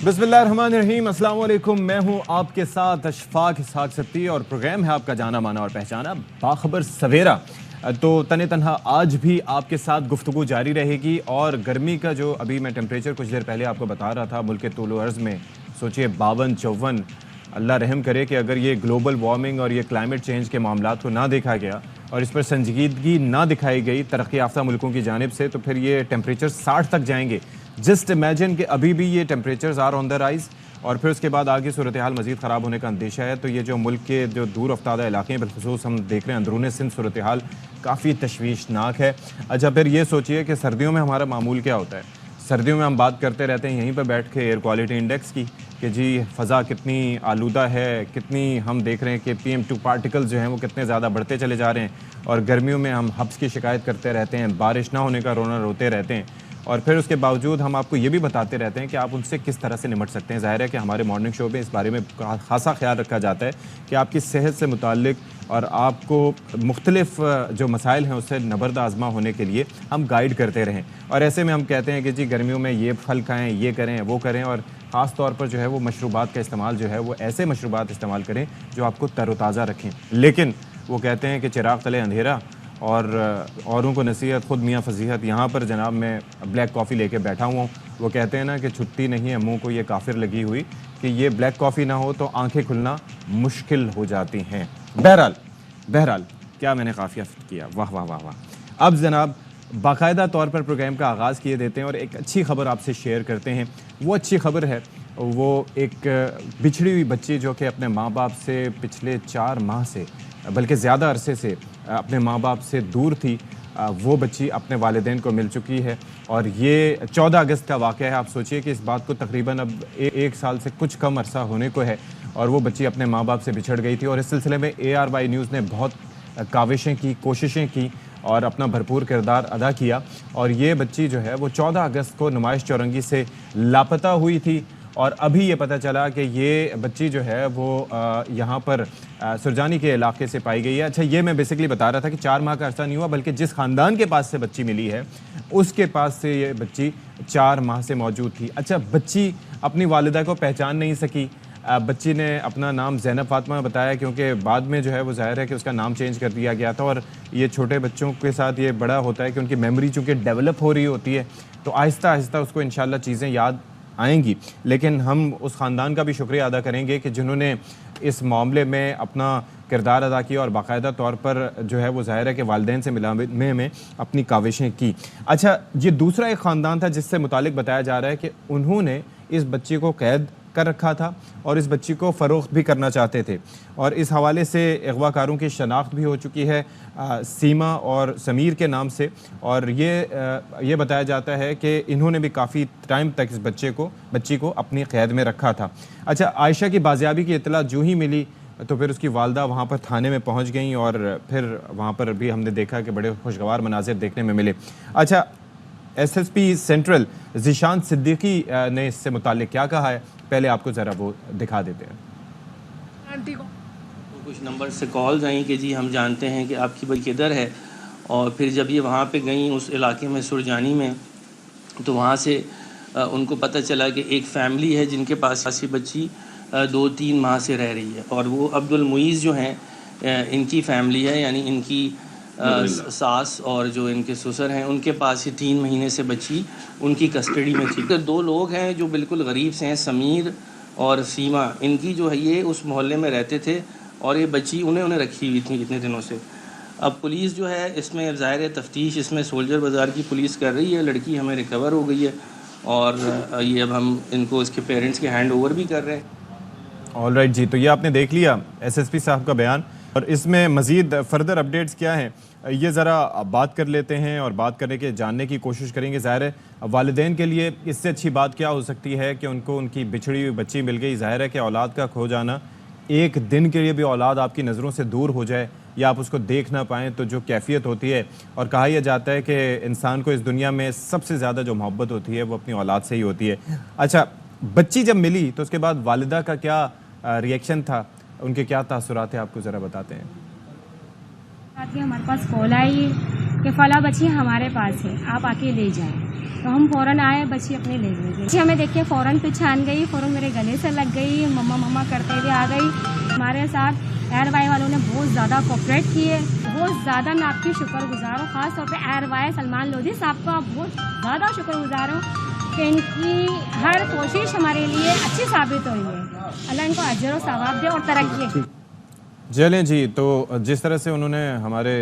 बिस्मिल्लाहिर्रहमानिर्रहीम, अस्सलाम वालेकुम। मैं हूं आपके साथ अशफाक इसहाक सत्ती और प्रोग्राम है आपका जाना माना और पहचाना बाखबर सवेरा। तो तने तनहा आज भी आपके साथ गुफ्तगू जारी रहेगी। और गर्मी का जो अभी मैं टेम्परेचर कुछ देर पहले आपको बता रहा था, मुल्क के तूल अर्ज़ में सोचिए 52-54। अल्लाह रहम करे कि अगर ये ग्लोबल वार्मिंग और ये क्लाइमेट चेंज के मामलात को ना देखा गया और इस पर संजीदगी ना दिखाई गई तरक्की याफ्ता मुल्कों की जानिब से, तो फिर ये टेम्परेचर 60 तक जाएंगे। जस्ट इमेजिन कि अभी भी ये temperatures are on the rise और फिर उसके बाद आगे सूरत हाल मज़ीद ख़राब होने का अंदेशा है। तो ये जो मुल्क के जो दूर अफ्तादा इलाके हैं, बिलखुसूस हम देख रहे हैं अंदरून सिंध सूरत हाल काफ़ी तशवीशनाक है। अच्छा, फिर ये सोचिए कि सर्दियों में हमारा मामूल क्या होता है। सर्दियों में हम बात करते रहते हैं यहीं पर बैठ के एयर क्वालिटी इंडेक्स की कि जी फ़ज़ा कितनी आलूदा है, कितनी हम देख रहे हैं कि PM2 पार्टिकल्स जो हैं वो कितने ज़्यादा बढ़ते चले जा रहे हैं। और गर्मियों में हम हब्स की शिकायत करते रहते हैं, बारिश ना होने का रोना रोते रहते हैं। और फिर उसके बावजूद हम आपको ये भी बताते रहते हैं कि आप उनसे किस तरह से निमट सकते हैं। ज़ाहिर है कि हमारे मॉर्निंग शो में इस बारे में खासा ख्याल रखा जाता है कि आपकी सेहत से मुताल्लिक और आपको मुख्तलिफ जो मसाइल हैं उससे नबर्द आज़मा होने के लिए हम गाइड करते रहें। और ऐसे में हम कहते हैं कि जी गर्मियों में ये फल खाएँ, ये करें, वो करें। और ख़ास तौर पर जो है वो मशरूबात का इस्तेमाल जो है वो ऐसे मशरूबात इस्तेमाल करें जो आपको तरोताज़ा रखें। लेकिन वो कहते हैं कि चिराग तले अंधेरा और औरों को नसीहत खुद मियाँ फजीहत। यहाँ पर जनाब मैं ब्लैक कॉफ़ी लेके बैठा हुआ हूँ। वो कहते हैं ना कि छुट्टी नहीं है मुंह को ये काफिर लगी हुई कि ये ब्लैक कॉफ़ी ना हो तो आंखें खुलना मुश्किल हो जाती हैं। बहरहाल क्या मैंने काफ़िया किया, वाह वाह वाह वाह। अब जनाब बाकायदा तौर पर प्रोग्राम का आगाज़ किए देते हैं और एक अच्छी खबर आपसे शेयर करते हैं। वो अच्छी खबर है वो एक बिछड़ी हुई बच्ची जो कि अपने माँ बाप से पिछले 4 माह से बल्कि ज़्यादा अरसे से अपने माँ बाप से दूर थी, वो बच्ची अपने वालिदैन को मिल चुकी है। और ये 14 अगस्त का वाक़या है। आप सोचिए कि इस बात को तकरीबन अब एक साल से कुछ कम अरसा होने को है और वो बच्ची अपने माँ बाप से बिछड़ गई थी। और इस सिलसिले में ARY न्यूज़ ने बहुत काविशें की, कोशिशें की और अपना भरपूर किरदार अदा किया। और ये बच्ची जो है वो 14 अगस्त को नुमाइश चौरंगी से लापता हुई थी और अभी ये पता चला कि ये बच्ची जो है वो यहाँ पर सुरजानी के इलाके से पाई गई है। अच्छा, ये मैं बेसिकली बता रहा था कि 4 माह का अर्सा नहीं हुआ, बल्कि जिस ख़ानदान के पास से बच्ची मिली है उसके पास से ये बच्ची 4 माह से मौजूद थी। अच्छा, बच्ची अपनी वालिदा को पहचान नहीं सकी। बच्ची ने अपना नाम ज़ैनब फ़ातिमा बताया क्योंकि बाद में जो है वो ज़ाहिर है कि उसका नाम चेंज कर दिया गया था। और ये छोटे बच्चों के साथ ये बड़ा होता है कि उनकी मेमोरी चूँकि डेवलप हो रही होती है तो आहिस्ता आहिस्ता उसको इंशाल्लाह चीज़ें याद आएंगी। लेकिन हम उस ख़ानदान का भी शुक्रिया अदा करेंगे कि जिन्होंने इस मामले में अपना किरदार अदा किया और बाकायदा तौर पर जो है वो ज़ाहिर है कि वालिदैन से मिलाने में अपनी काविशें की। अच्छा, ये दूसरा एक ख़ानदान था जिससे मुतालिक बताया जा रहा है कि उन्होंने इस बच्ची को कैद कर रखा था और इस बच्ची को फ़रोख्त भी करना चाहते थे। और इस हवाले से अगवाकारों की शनाख्त भी हो चुकी है सीमा और समीर के नाम से। और ये बताया जाता है कि इन्होंने भी काफ़ी टाइम तक इस बच्ची को अपनी क़ैद में रखा था। अच्छा, आयशा की बाजियाबी की इत्तला जो ही मिली तो फिर उसकी वालदा वहाँ पर थाने में पहुँच गई और फिर वहाँ पर भी हमने देखा कि बड़े खुशगवार मनाजिर देखने में मिले। अच्छा, SSP सेंट्रल ज़ीशान सिद्दीकी ने इससे मुताल्लिक क्या कहा है, पहले आपको ज़रा वो दिखा देते हैं। आंटी को कुछ नंबर से कॉल्स आई कि जी हम जानते हैं कि आपकी बच्ची किधर है। और फिर जब ये वहाँ पे गई उस इलाके में सुरजानी में तो वहाँ से उनको पता चला कि एक फ़ैमिली है जिनके पास ऐसी बच्ची 2-3 माह से रह रही है। और वो अब्दुल मुईज़ जो हैं इनकी फ़ैमिली है, यानी इनकी सास और जो इनके ससुर हैं उनके पास ही 3 महीने से बच्ची उनकी कस्टडी में थी। तो 2 लोग हैं जो बिल्कुल गरीब से हैं, समीर और सीमा। इनकी जो है ये उस मोहल्ले में रहते थे और ये बच्ची उन्हें रखी हुई थी इतने दिनों से। अब पुलिस जो है इसमें ज़ाहिर है तफ्तीश इसमें सोल्जर बाज़ार की पुलिस कर रही है। लड़की हमें रिकवर हो गई है और ये अब हम इनको इसके पेरेंट्स के हैंड ओवर भी कर रहे हैं। ऑल राइट जी, तो ये आपने देख लिया SSP साहब का बयान। और इसमें मज़ीद फर्दर अपडेट्स क्या हैं ये ज़रा बात कर लेते हैं और बात करने के जानने की कोशिश करेंगे। ज़ाहिर है वालिदैन के लिए इससे अच्छी बात क्या हो सकती है कि उनको उनकी बिछड़ी हुई बच्ची मिल गई। ज़ाहिर है कि औलाद का खो जाना, एक दिन के लिए भी औलाद आपकी नज़रों से दूर हो जाए या आप उसको देख ना पाएँ तो जो कैफियत होती है, और कहा यह जाता है कि इंसान को इस दुनिया में सबसे ज़्यादा जो मोहब्बत होती है वो अपनी औलाद से ही होती है। अच्छा, बच्ची जब मिली तो उसके बाद वालिदा का क्या रिएक्शन था, उनके क्या तासुरात थे, आपको ज़रा बताते हैं। हमारे पास कॉल आई कि फला बच्ची हमारे पास है, आप आके ले जाएं। तो हम फ़ौरन आए, बच्ची अपनी ले गई। बच्ची हमें देख के फ़ौरन पहचान गई, फ़ौरन मेरे गले से लग गई, मम्मा मम्मा करते हुए आ गई। हमारे साथ एयरवाई वालों ने बहुत ज़्यादा कोऑपरेट किए, बहुत ज़्यादा मैं आपकी शुक्रगुजार हूँ। ख़ास तौर पे एयरवाई सलमान लोधी साहब का बहुत ज़्यादा शुक्रगुजार हूँ कि इनकी हर कोशिश हमारे लिए अच्छी साबित हुई है। अल्लाह इनको अजर और सवाब दे और तरक्की। चलें जी, तो जिस तरह से उन्होंने हमारे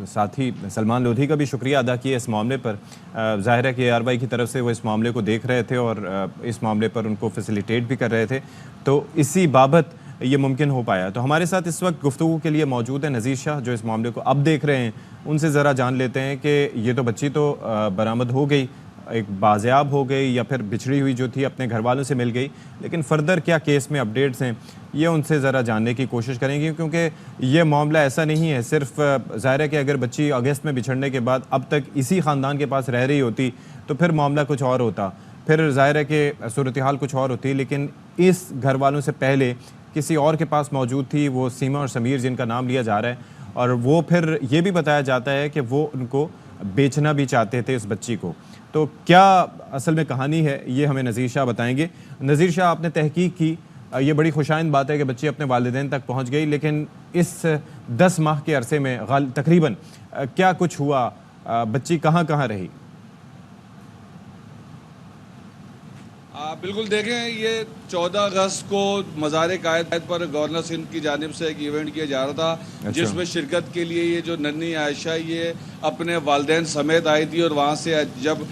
साथी सलमान लोधी का भी शुक्रिया अदा किया इस मामले पर, ज़ाहिर है कि ARY की तरफ से वो इस मामले को देख रहे थे और इस मामले पर उनको फैसिलिटेट भी कर रहे थे, तो इसी बाबत ये मुमकिन हो पाया। तो हमारे साथ इस वक्त गुफ्तगू के लिए मौजूद है नज़ीर शाह, जो इस मामले को अब देख रहे हैं। उनसे ज़रा जान लेते हैं कि ये तो बच्ची तो बरामद हो गई, एक बाज़याब हो गई या फिर बिछड़ी हुई जो थी अपने घर वालों से मिल गई, लेकिन फ़र्दर क्या केस में अपडेट्स हैं ये उनसे ज़रा जानने की कोशिश करेंगे, क्योंकि ये मामला ऐसा नहीं है सिर्फ ज़ाहिर है कि अगर बच्ची अगस्त में बिछड़ने के बाद अब तक इसी ख़ानदान के पास रह रही होती तो फिर मामला कुछ और होता, फिर ज़ाहिर है कि सूरत हाल कुछ और होती, लेकिन इस घर वालों से पहले किसी और के पास मौजूद थी, वो सीमा और समीर जिनका नाम लिया जा रहा है, और वो फिर ये भी बताया जाता है कि वो उनको बेचना भी चाहते थे इस बच्ची को। तो क्या असल में कहानी है ये हमें नज़ीर शाह बताएंगे। नज़ीर शाह, आपने तहकीक की, ये बड़ी खुशाइंद बात है कि बच्ची अपने वालिदैन तक पहुंच गई, लेकिन इस 10 माह के अरसे में तकरीबन क्या कुछ हुआ, बच्ची कहाँ कहाँ रही? बिल्कुल देखें, ये 14 अगस्त को मज़ार कायद पर गवर्नर सिंध की जानिब से एक इवेंट किया जा रहा था, अच्छा। जिसमें शिरकत के लिए ये जो नन्ही आयशा ये अपने वालिदैन समेत आई थी, और वहाँ से जब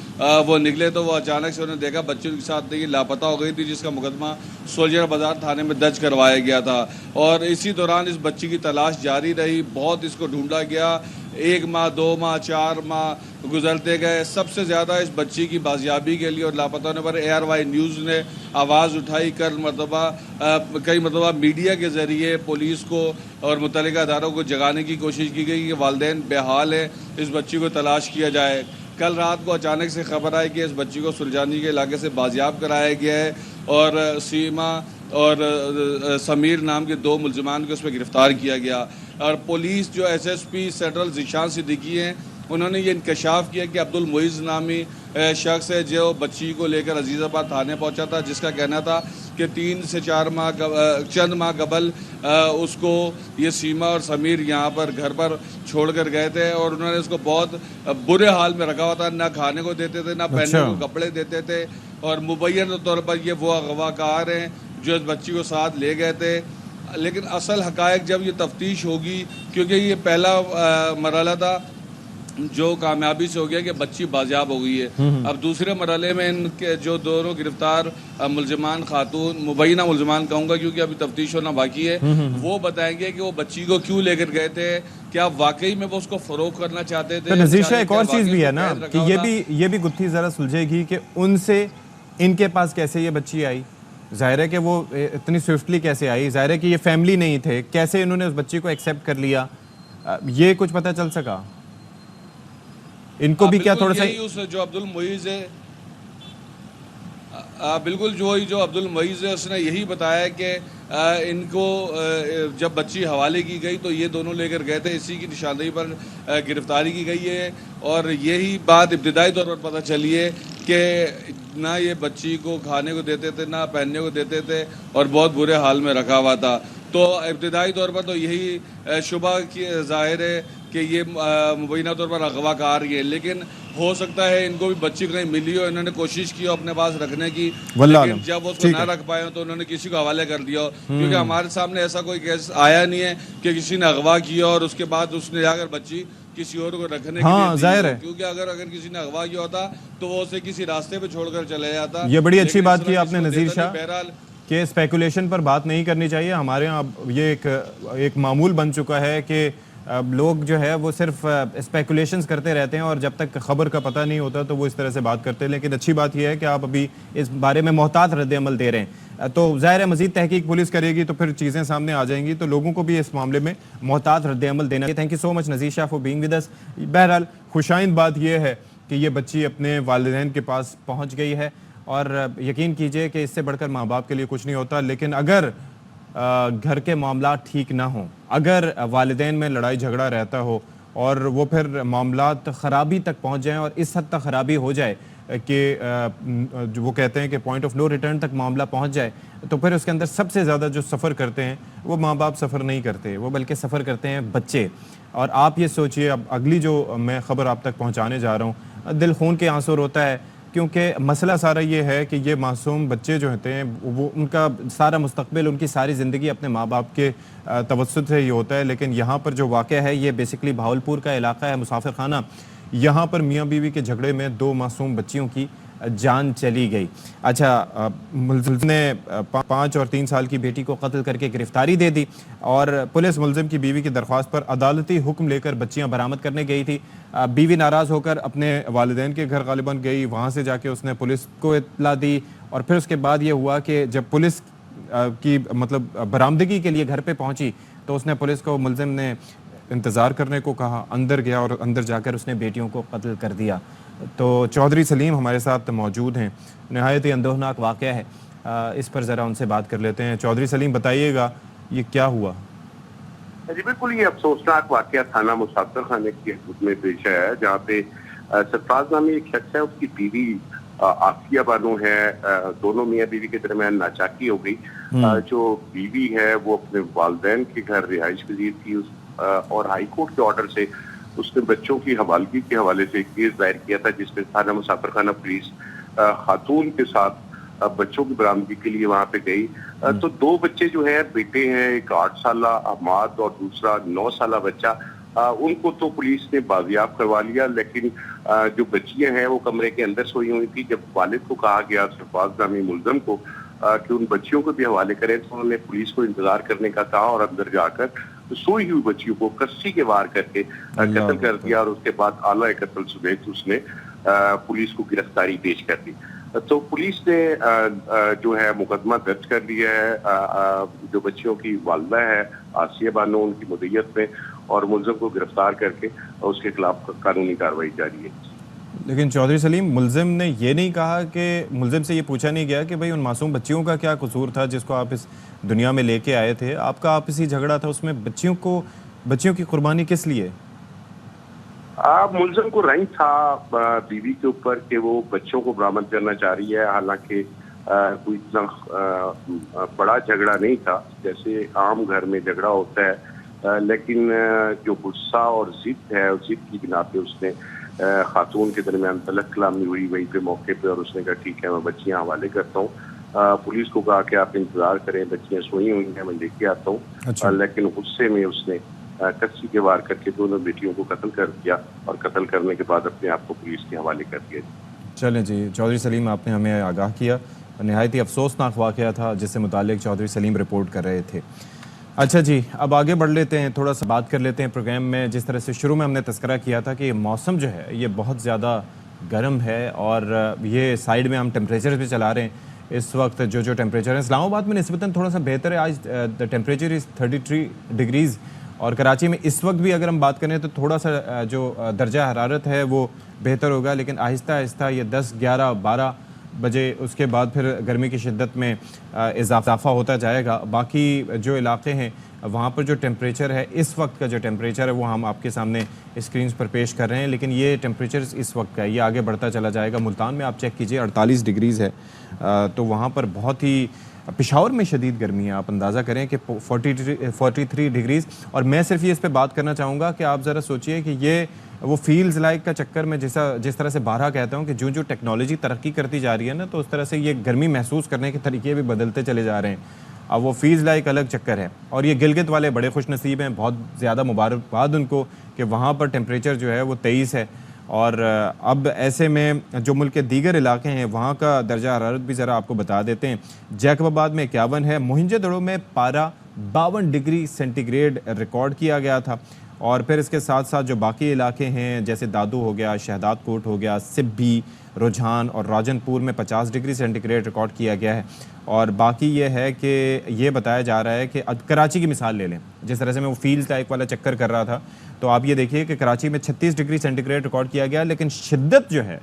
वो निकले तो वो अचानक से उन्होंने देखा बच्चों के साथ ये लापता हो गई थी, जिसका मुकदमा सोल्जर बाज़ार थाने में दर्ज करवाया गया था। और इसी दौरान इस बच्ची की तलाश जारी रही, बहुत इसको ढूंढा गया, 1 माह 2 माह 4 माह गुजरते गए। सबसे ज़्यादा इस बच्ची की बाजियाबी के लिए और लापता होने पर ARY न्यूज़ ने आवाज़ उठाई, कई मरतबा मीडिया के ज़रिए पुलिस को और मुतल्लिका अदारों को जगाने की कोशिश की गई कि वालिदैन बेहाल है, इस बच्ची को तलाश किया जाए। कल रात को अचानक से खबर आई कि इस बच्ची को सुलझानी के इलाके से बाजियाब कराया गया है, और सीमा और समीर नाम के 2 मुलजमान को उसमें गिरफ़्तार किया गया। और पुलिस जो SSP सेंट्रल ज़ीशान सिद्दीकी हैं, उन्होंने ये इंकशाफ किया कि अब्दुल मुइज़ नामी शख्स है जो बच्ची को लेकर अजीज़ाबाद थाने पहुंचा था, जिसका कहना था कि 3 से 4 माह चंद माह कबल उसको ये सीमा और समीर यहाँ पर घर पर छोड़कर गए थे, और उन्होंने उसको बहुत बुरे हाल में रखा हुआ था, ना खाने को देते थे, ना पहनने को कपड़े देते थे, और मुबैयन तौर पर ये वो अगवाकार हैं जो इस बच्ची को साथ ले गए थे। लेकिन असल हकायक जब ये तफ्तीश होगी, क्योंकि ये पहला मरहला था जो कामयाबी से हो गया कि बच्ची बाजियाब हो गई है, अब दूसरे मरहले में इनके जो दोनों गिरफ्तार मुलजमान खातून, मुबैना मुलजमान कहूँगा क्योंकि अभी तफ्तीश होना बाकी है, वो बताएंगे कि वो बच्ची को क्यों लेकर गए थे, क्या वाकई में वो उसको फरोख्त करना चाहते थे। तो नज़ीर शाह, एक और चीज़ भी है ना कि ये भी गुत्थी ज़रा सुलझेगी कि उनसे इनके पास कैसे ये बच्ची आई, ज़ाहिर है कि वो इतनी स्विफ्टली कैसे आई, ज़ाहिर है कि ये फैमिली नहीं थे, कैसे इन्होंने उस बच्ची को एक्सेप्ट कर लिया, ये कुछ पता चल सका इनको भी? क्या थोड़ा सा उस जो अब्दुल मुइज़ है, बिल्कुल जो अब्दुल मुइज़ है उसने यही बताया कि इनको जब बच्ची हवाले की गई तो ये दोनों लेकर गए थे, इसी की निशानदेही पर गिरफ्तारी की गई है। और यही बात इब्तिदाई तौर पर पता चली है कि ना ये बच्ची को खाने को देते थे, ना पहनने को देते थे, और बहुत बुरे हाल में रखा हुआ था। तो इब्तिदाई तौर पर तो यही शुबा की जाहिर है कि ये मुबैना तौर पर अगवाकार ही है, लेकिन हो सकता है इनको भी बच्ची कहीं मिली हो, इन्होंने कोशिश की अपने पास रखने की, लेकिन जब वो उसको ना रख पाए तो उन्होंने किसी को हवाले कर दिया, क्योंकि हमारे सामने ऐसा कोई केस आया नहीं है कि किसी ने अगवा किया और उसके बाद उसने जाकर बच्ची किसी और को रखने के लिए जाहिर है, क्योंकि अगर किसी ने अगवा किया होता तो वो उसे किसी रास्ते पे छोड़कर चले जाता। ये बड़ी अच्छी बात की आपने नज़ीर शाह कि स्पेकुलेशन पर बात नहीं करनी चाहिए। हमारे यहाँ ये एक मामूल बन चुका है कि लोग जो है वो सिर्फ स्पेकुलेशंस करते रहते हैं और जब तक खबर का पता नहीं होता तो वो इस तरह से बात करते हैं। लेकिन अच्छी बात यह है कि आप अभी इस बारे में मोहतात रद्द-ए-अमल दे रहे हैं, तो ज़ाहिर है मज़ीद तहकीक पुलिस करेगी तो फिर चीज़ें सामने आ जाएंगी, तो लोगों को भी इस मामले में मोहतात रद्द-ए-अमल देना है। Thank you so much Nazir Shah for being with us. बहरहाल खुशाइंद बात यह है कि ये बच्ची अपने वालिदैन के पास पहुँच गई है, और यकीन कीजिए कि इससे बढ़कर माँ बाप के लिए कुछ नहीं होता। लेकिन अगर घर के मामला ठीक ना हो, अगर वालिदैन में लड़ाई झगड़ा रहता हो और वो फिर मामलात ख़राबी तक पहुंच जाएं और इस हद तक ख़राबी हो जाए कि जो वो कहते हैं कि पॉइंट ऑफ नो रिटर्न तक मामला पहुंच जाए, तो फिर उसके अंदर सबसे ज़्यादा जो सफ़र करते हैं वो माँ बाप सफ़र नहीं करते, वो बल्कि सफ़र करते हैं बच्चे। और आप ये सोचिए, अब अगली जो मैं ख़बर आप तक पहुंचाने जा रहा हूँ, दिल खून के आंसू रोता है, क्योंकि मसला सारा ये है कि ये मासूम बच्चे जो होते हैं वो उनका सारा मुस्तकबिल, उनकी सारी ज़िंदगी अपने माँ बाप के तवस्सुत से ही होता है। लेकिन यहाँ पर जो वाक़या है ये बेसिकली भावलपुर का इलाका है, मुसाफिर खाना। यहाँ पर मियाँ बीवी के झगड़े में 2 मासूम बच्चियों की जान चली गई। अच्छा, मुलज़िम ने 5 और 3 साल की बेटी को कत्ल करके गिरफ्तारी दे दी और पुलिस मुलज़िम की बीवी की दरख्वास्त पर अदालती हुक्म लेकर बच्चियां बरामद करने गई थी। बीवी नाराज़ होकर अपने वालिदैन के घर गालिबन गई, वहाँ से जाके उसने पुलिस को इत्तला दी और फिर उसके बाद ये हुआ कि जब पुलिस की मतलब बरामदगी के लिए घर पे पहुंची तो उसने पुलिस को, मुलज़िम ने इंतज़ार करने को कहा, अंदर गया और अंदर जाकर उसने बेटियों को कत्ल कर दिया। तो चौधरी सलीम हमारे साथ मौजूद हैं। नहायत ही अंदोहनाक वाक़या है, इस पर ज़रा उनसे बात कर लेते हैं। चौधरी सलीम, बताइएगा ये क्या हुआ? जी बिल्कुल, ये अफसोसनाक वाक़या थाना मुसाफिर खाने की हदूद में पेश आया है, जहाँ पे सरफराज नामी एक शख्स है, उसकी बीवी आसिया बानो है। दोनों मियाँ बीवी के दरमियान नाचाकी हो गई। जो बीवी है वो अपने वालिदैन के घर रिहाइश पजीर थी और हाई कोर्ट के ऑर्डर से उसने बच्चों की हवालगी के हवाले से केस दायर किया था, जिसमें थाना मुसाफिर खाना पुलिस खातून के साथ बच्चों की बरामदगी के लिए वहां पे गई। तो 2 बच्चे जो है बेटे हैं, एक 8 साला अहमद और दूसरा 9 साला बच्चा। उनको तो पुलिस ने बाजियाब करवा लिया, लेकिन जो बच्चियां हैं वो कमरे के अंदर सोई हुई थी। जब वालिद को कहा गया सरफराज नामी मुलज़िम को कि उन बच्चियों को भी हवाले करें, तो उन्होंने पुलिस को इंतजार करने का कहा और अंदर जाकर सोई हुई बच्चियों को कस्सी के वार करके कत्ल कर दिया और उसके बाद आला कत्ल समेत उसने पुलिस को गिरफ्तारी पेश कर दी। तो पुलिस ने जो है मुकदमा दर्ज कर लिया है जो बच्चियों की वालिदा है आसिया बानो, उनकी मुद्दत में, और मुलज़िम को गिरफ्तार करके उसके खिलाफ कानूनी कार्रवाई जारी है। लेकिन चौधरी सलीम, मुलज़िम ने ये नहीं कहा कि, मुलज़िम से ये पूछा नहीं गया कि भाई उन मासूम बच्चियों का क्या कसूर था जिसको आप इस दुनिया में लेके आए थे? आपका आपसी झगड़ा था, उसमें बच्चियों की कुर्बानी किस लिए? मुलज़िम को रंज था बीवी के ऊपर कि वो बच्चों को बरामद करना चाह रही है। हालांकि कोई इतना बड़ा झगड़ा नहीं था जैसे आम घर में झगड़ा होता है, लेकिन जो गुस्सा और जिद है, उस जिद की बिना पे उसने खातून के दरमियान तलक कलामी हुई वहीं पे मौके पे, और उसने कहा ठीक है मैं बच्चियां हवाले करता हूँ। पुलिस को कहा कि आप इंतजार करें, बच्चियां सोई हुई हैं, मैं लेके आता हूँ। अच्छा। लेकिन गुस्से में उसने कस्सी के वार करके दोनों बेटियों को कत्ल कर दिया और कत्ल करने के बाद अपने आप को पुलिस के हवाले कर दिया। चलें जी, चौधरी सलीम आपने हमें आगाह किया। नहायत ही अफसोसनाक वाक़या था जिससे मुतालिक चौधरी सलीम रिपोर्ट कर रहे थे। अच्छा जी, अब आगे बढ़ लेते हैं, थोड़ा सा बात कर लेते हैं प्रोग्राम में। जिस तरह से शुरू में हमने तस्करा किया था कि मौसम जो है ये बहुत ज़्यादा गर्म है और ये साइड में हम टेम्परेचर भी चला रहे हैं इस वक्त। जो टेम्परेचर है इस्लामाबाद में निस्बतन थोड़ा सा बेहतर है, आज द टेम्परेचर इज़ 33 डिग्रीज़, और कराची में इस वक्त भी अगर हम बात करें तो थोड़ा सा जो दर्जा हरारत है वो बेहतर होगा, लेकिन आहिस्ता आहिस्ता ये 10, 11, 12 बजे उसके बाद फिर गर्मी की शिद्दत में इजाफा होता जाएगा। बाकी जो इलाके हैं वहाँ पर जो टेम्परेचर है, इस वक्त का जो टेम्परेचर है वो हम आपके सामने स्क्रीन पर पेश कर रहे हैं, लेकिन ये टेम्परेचर इस वक्त का है, ये आगे बढ़ता चला जाएगा। मुल्तान में आप चेक कीजिए 48 डिग्रीज़ है, तो वहाँ पर बहुत ही, पेशावर में शदीद गर्मी है, आप अंदाज़ा करें कि 43 डिग्रीज़। और मैं सिर्फ ये इस पर बात करना चाहूँगा कि आप ज़रा सोचिए कि ये वो फील्स लाइक का चक्कर में जिस तरह से बारहा कहता हूँ कि जो टेक्नोलॉजी तरक्की करती जा रही है ना, तो उस तरह से ये गर्मी महसूस करने के तरीके भी बदलते चले जा रहे हैं। अब वो फील्स लाइक अलग चक्कर है, और ये गिलगित वाले बड़े खुश नसीब हैं, बहुत ज़्यादा मुबारकबाद उनको कि वहाँ पर टेम्परेचर जो है वो 23 है। और अब ऐसे में जो मुल्क के दीगर इलाके हैं वहाँ का दर्जा हरारत भी ज़रा आपको बता देते हैं। जैकबाबाद में 51 है, मोहिंजोदड़ो में पारा 52 डिग्री सेंटीग्रेड रिकॉर्ड किया गया था। और फिर इसके साथ साथ जो बाकी इलाके हैं जैसे दादू हो गया, शहदाद कोट हो गया, सिब्बी, रुझान और राजनपुर में 50 डिग्री सेंटीग्रेड रिकॉर्ड किया गया है। और बाकी ये है कि ये बताया जा रहा है कि कराची की मिसाल ले लें, जिस तरह से मैं वो फील्ड टाइप वाला चक्कर कर रहा था, तो आप ये देखिए कि कराची में 36 डिग्री सेंटीग्रेड रिकॉर्ड किया गया, लेकिन शिद्दत जो है